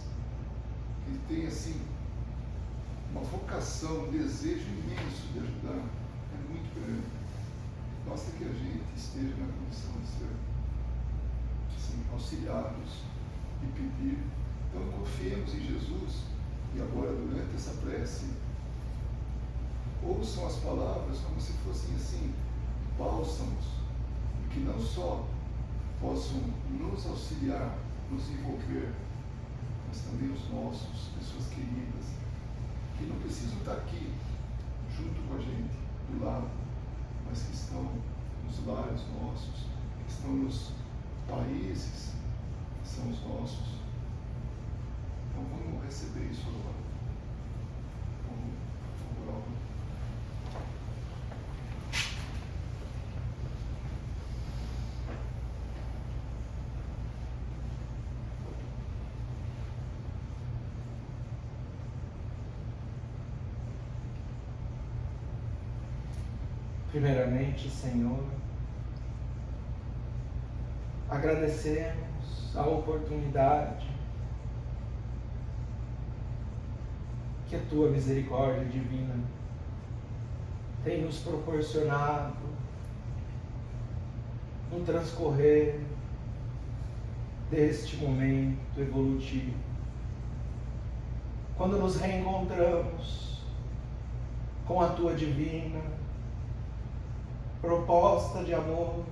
A: que tem assim uma vocação, um desejo imenso de ajudar é muito grande. Basta que a gente esteja na condição de ser assim, auxiliados e pedir. Então confiemos em Jesus e agora durante essa prece ouçam as palavras como se fossem assim bálsamos que não só possam nos auxiliar, nos envolver, mas também os nossos, pessoas queridas, que não precisam estar aqui junto com a gente, do lado, mas que estão nos lares nossos, que estão nos países que são os nossos. Então vamos receber isso agora. Vamos orar.
B: Primeiramente, Senhor, agradecemos a oportunidade que a Tua misericórdia divina tem nos proporcionado no transcorrer deste momento evolutivo. Quando nos reencontramos com a Tua divina proposta de amor,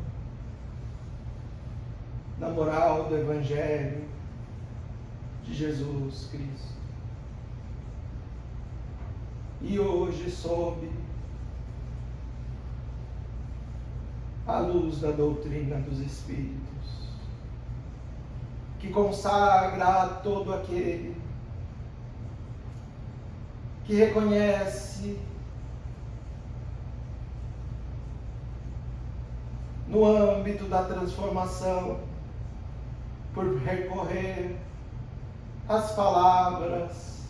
B: na moral do Evangelho de Jesus Cristo. E hoje, sob a luz da doutrina dos Espíritos, que consagra a todo aquele que reconhece no âmbito da transformação, por recorrer às palavras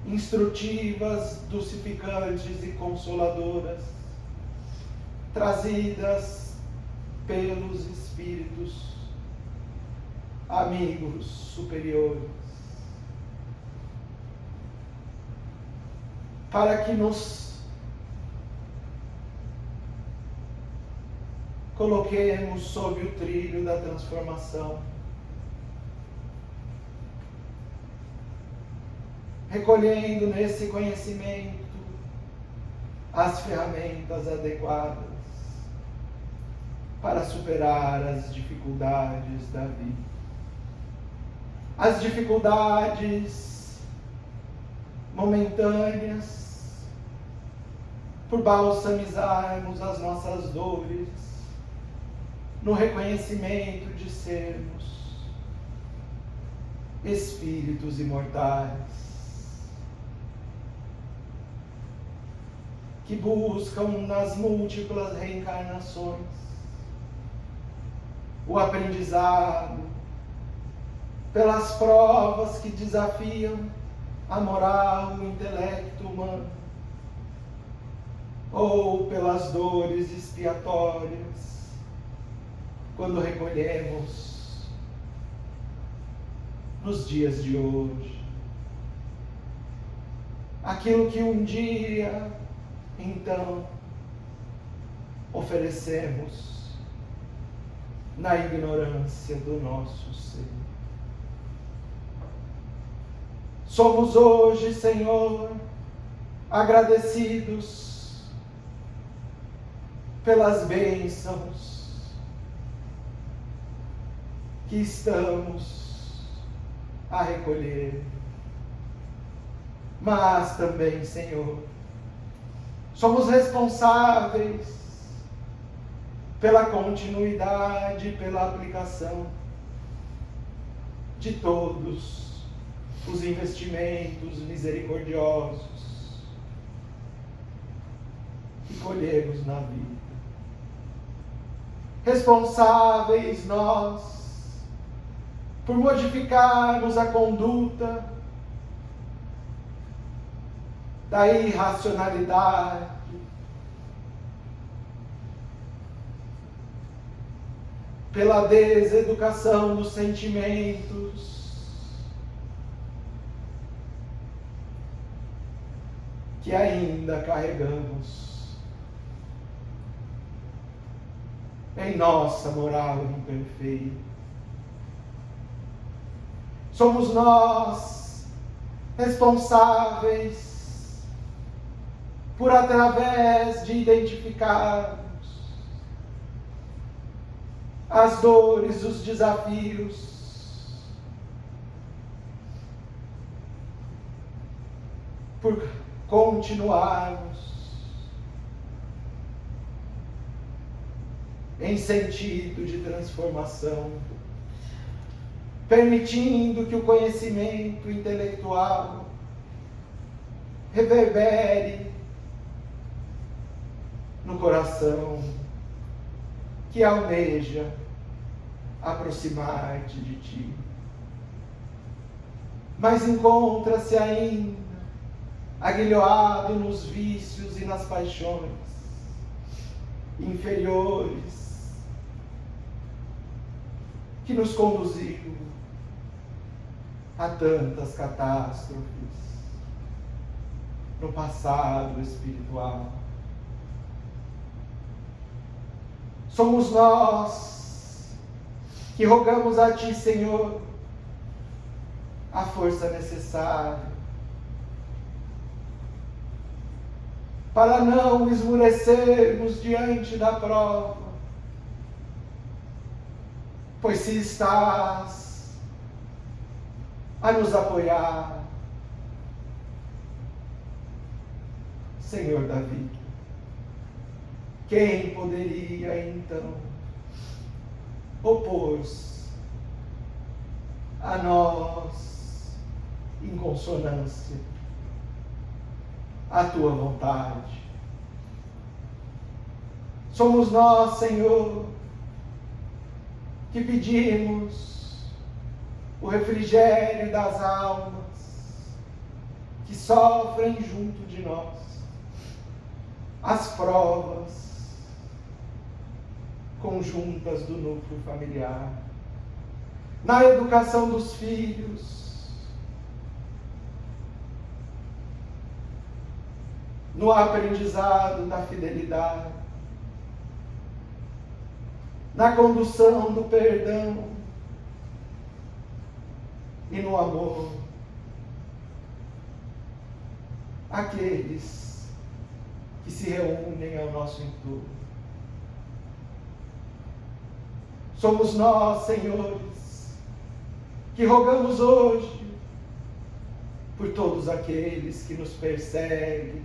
B: instrutivas, dulcificantes e consoladoras, trazidas pelos Espíritos, amigos superiores, para que nos coloquemos sob o trilho da transformação, recolhendo nesse conhecimento as ferramentas adequadas para superar as dificuldades da vida. As dificuldades momentâneas, por balsamizarmos as nossas dores, no reconhecimento de sermos espíritos imortais, que buscam nas múltiplas reencarnações o aprendizado, pelas provas que desafiam a moral, o intelecto humano, ou pelas dores expiatórias, quando recolhemos nos dias de hoje aquilo que um dia, então, oferecemos na ignorância do nosso ser. Somos hoje, Senhor, agradecidos pelas bênçãos que estamos a recolher. Mas também, Senhor, Somos responsáveis pela continuidade, pela aplicação de todos os investimentos misericordiosos que colhemos na vida. Responsáveis nós por modificarmos a conduta da irracionalidade, pela deseducação dos sentimentos, que ainda carregamos em nossa moral imperfeita. Somos nós responsáveis por, através de identificarmos as dores, os desafios, por continuarmos em sentido de transformação, permitindo que o conhecimento intelectual reverbere no coração que almeja aproximar-te de ti, mas encontra-se ainda aguilhoado nos vícios e nas paixões inferiores que nos conduziram a tantas catástrofes no passado espiritual. Somos nós que rogamos a Ti, Senhor, a força necessária para não esmorecermos diante da prova, pois se estás a nos apoiar, Senhor da vida, quem poderia então opor-se a nós em consonância à Tua vontade? Somos nós, Senhor, que pedimos o refrigério das almas que sofrem junto de nós as provas conjuntas do núcleo familiar, na educação dos filhos, no aprendizado da fidelidade, na condução do perdão e no amor àqueles que se reúnem ao nosso entorno. Somos nós, senhores, que rogamos hoje por todos aqueles que nos perseguem,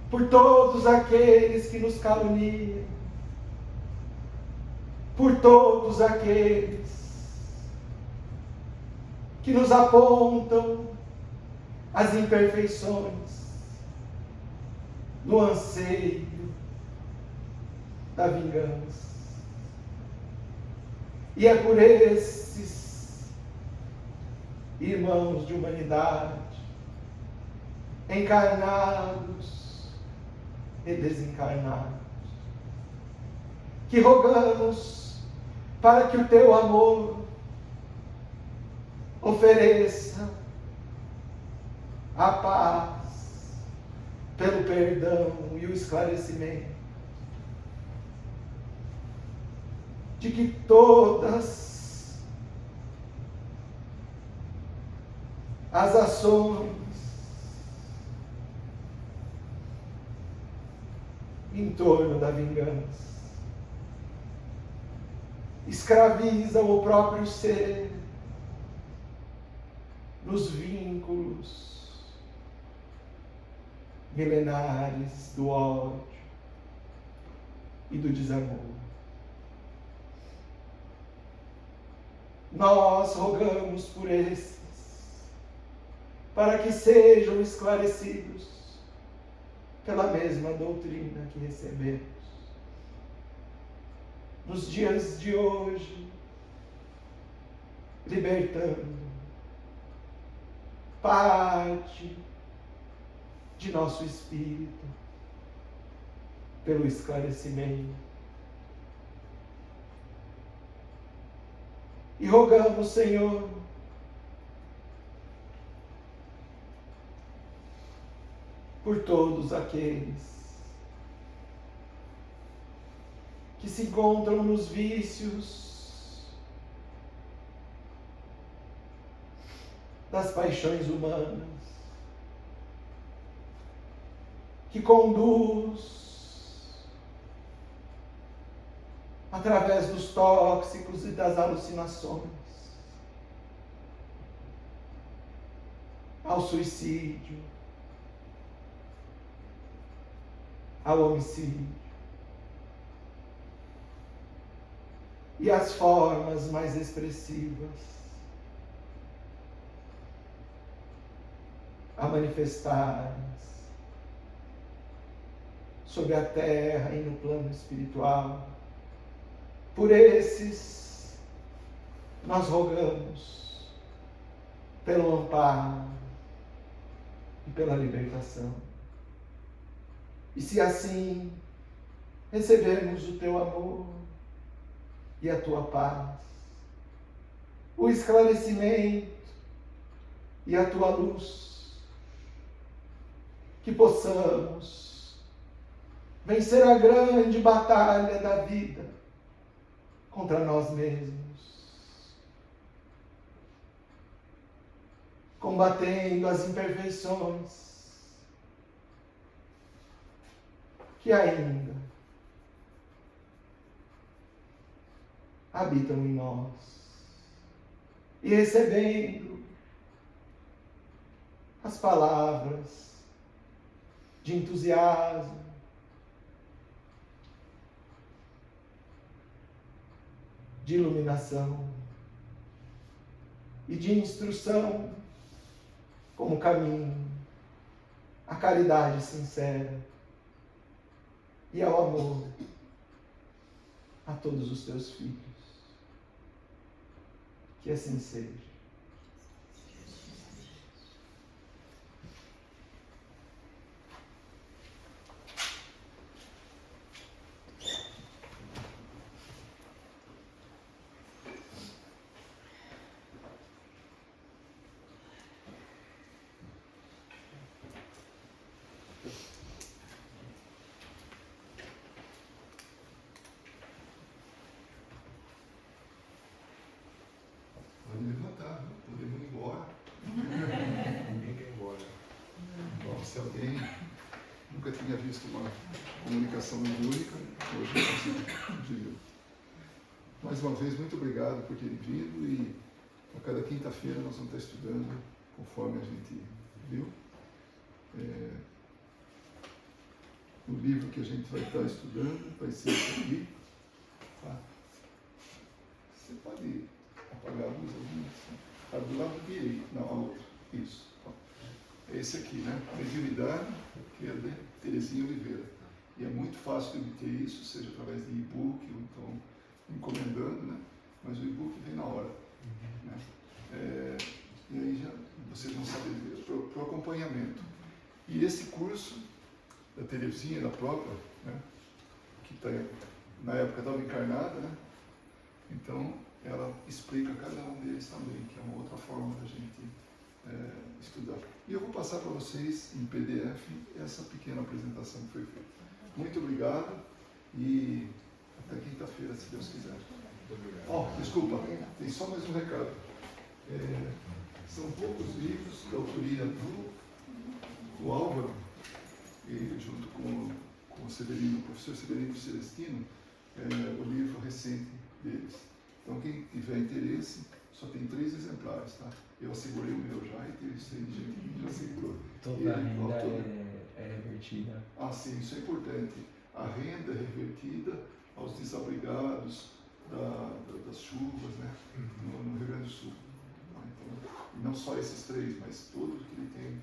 B: por todos aqueles que nos caluniam, por todos aqueles que nos apontam as imperfeições no anseio da vingança. E é por esses irmãos de humanidade, encarnados e desencarnados, que rogamos para que o Teu amor ofereça a paz pelo perdão e o esclarecimento de que todas as ações em torno da vingança escravizam o próprio ser nos vínculos milenares do ódio e do desamor. Nós rogamos por esses, para que sejam esclarecidos pela mesma doutrina que recebemos. Nos dias de hoje, libertando parte de nosso espírito pelo esclarecimento. E rogamos, Senhor, por todos aqueles que se encontram nos vícios das paixões humanas, que conduz através dos tóxicos e das alucinações ao suicídio, ao homicídio e as formas mais expressivas a manifestar-se sobre a terra e no plano espiritual. Por esses, nós rogamos pelo amparo e pela libertação. E se assim recebermos o teu amor e a tua paz, o esclarecimento e a tua luz, que possamos vencer a grande batalha da vida contra nós mesmos, combatendo as imperfeições que ainda habitam em nós, e recebendo as palavras de entusiasmo, de iluminação e de instrução como caminho à caridade sincera e ao amor a todos os teus filhos. Que assim seja.
A: Pode levantar, podemos ir embora.
D: Ninguém quer ir embora.
A: Bom, se alguém nunca tinha visto uma comunicação mediúnica, hoje conseguiu. Mais uma vez, muito obrigado por terem vindo, e a cada quinta-feira nós vamos estar estudando conforme a gente viu. O livro que a gente vai estar estudando vai ser esse aqui. Tá? Você pode apagar a luz ali? Está do lado direito, não, a outra. Isso. É esse aqui, né? Mediunidade, que é de Terezinha Oliveira. E é muito fácil de obter isso, seja através de e-book ou então encomendando, né? Mas o e-book vem na hora. Né? E aí já vocês vão saber para o acompanhamento. E esse curso da Terezinha, da própria, né? Que na época estava encarnada, né? Então ela explica cada um deles também, que é uma outra forma da gente estudar. E eu vou passar para vocês em PDF essa pequena apresentação que foi feita. Muito obrigado e até quinta-feira, se Deus quiser. Desculpa, tem só mais um recado. São poucos livros da autoria do Álvaro, e junto com o Severino, o professor Severino Celestino, o livro recente deles. Então, quem tiver interesse, só tem 3 exemplares, tá? Eu assegurei o meu já, e tem gente que já assegurou.
D: Toda a renda é
B: é revertida.
A: Ah, sim, isso é importante. A renda é revertida aos desabrigados das chuvas, né? No Rio Grande do Sul. Então, e não só esses 3, mas todos que ele tem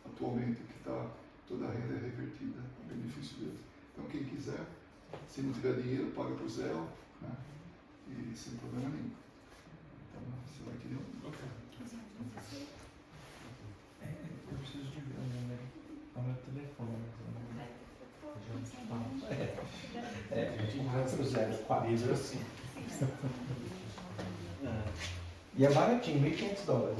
A: atualmente, que está, toda a renda é revertida a benefício deles. Então, quem quiser, se não tiver dinheiro, paga por Zé, né? E sem problema nenhum. Então, você vai querer um.
B: Eu preciso de ver o número. É o meu telefone. A gente vai pro 04.
D: Livro assim.
B: E é baratinho, $1.500.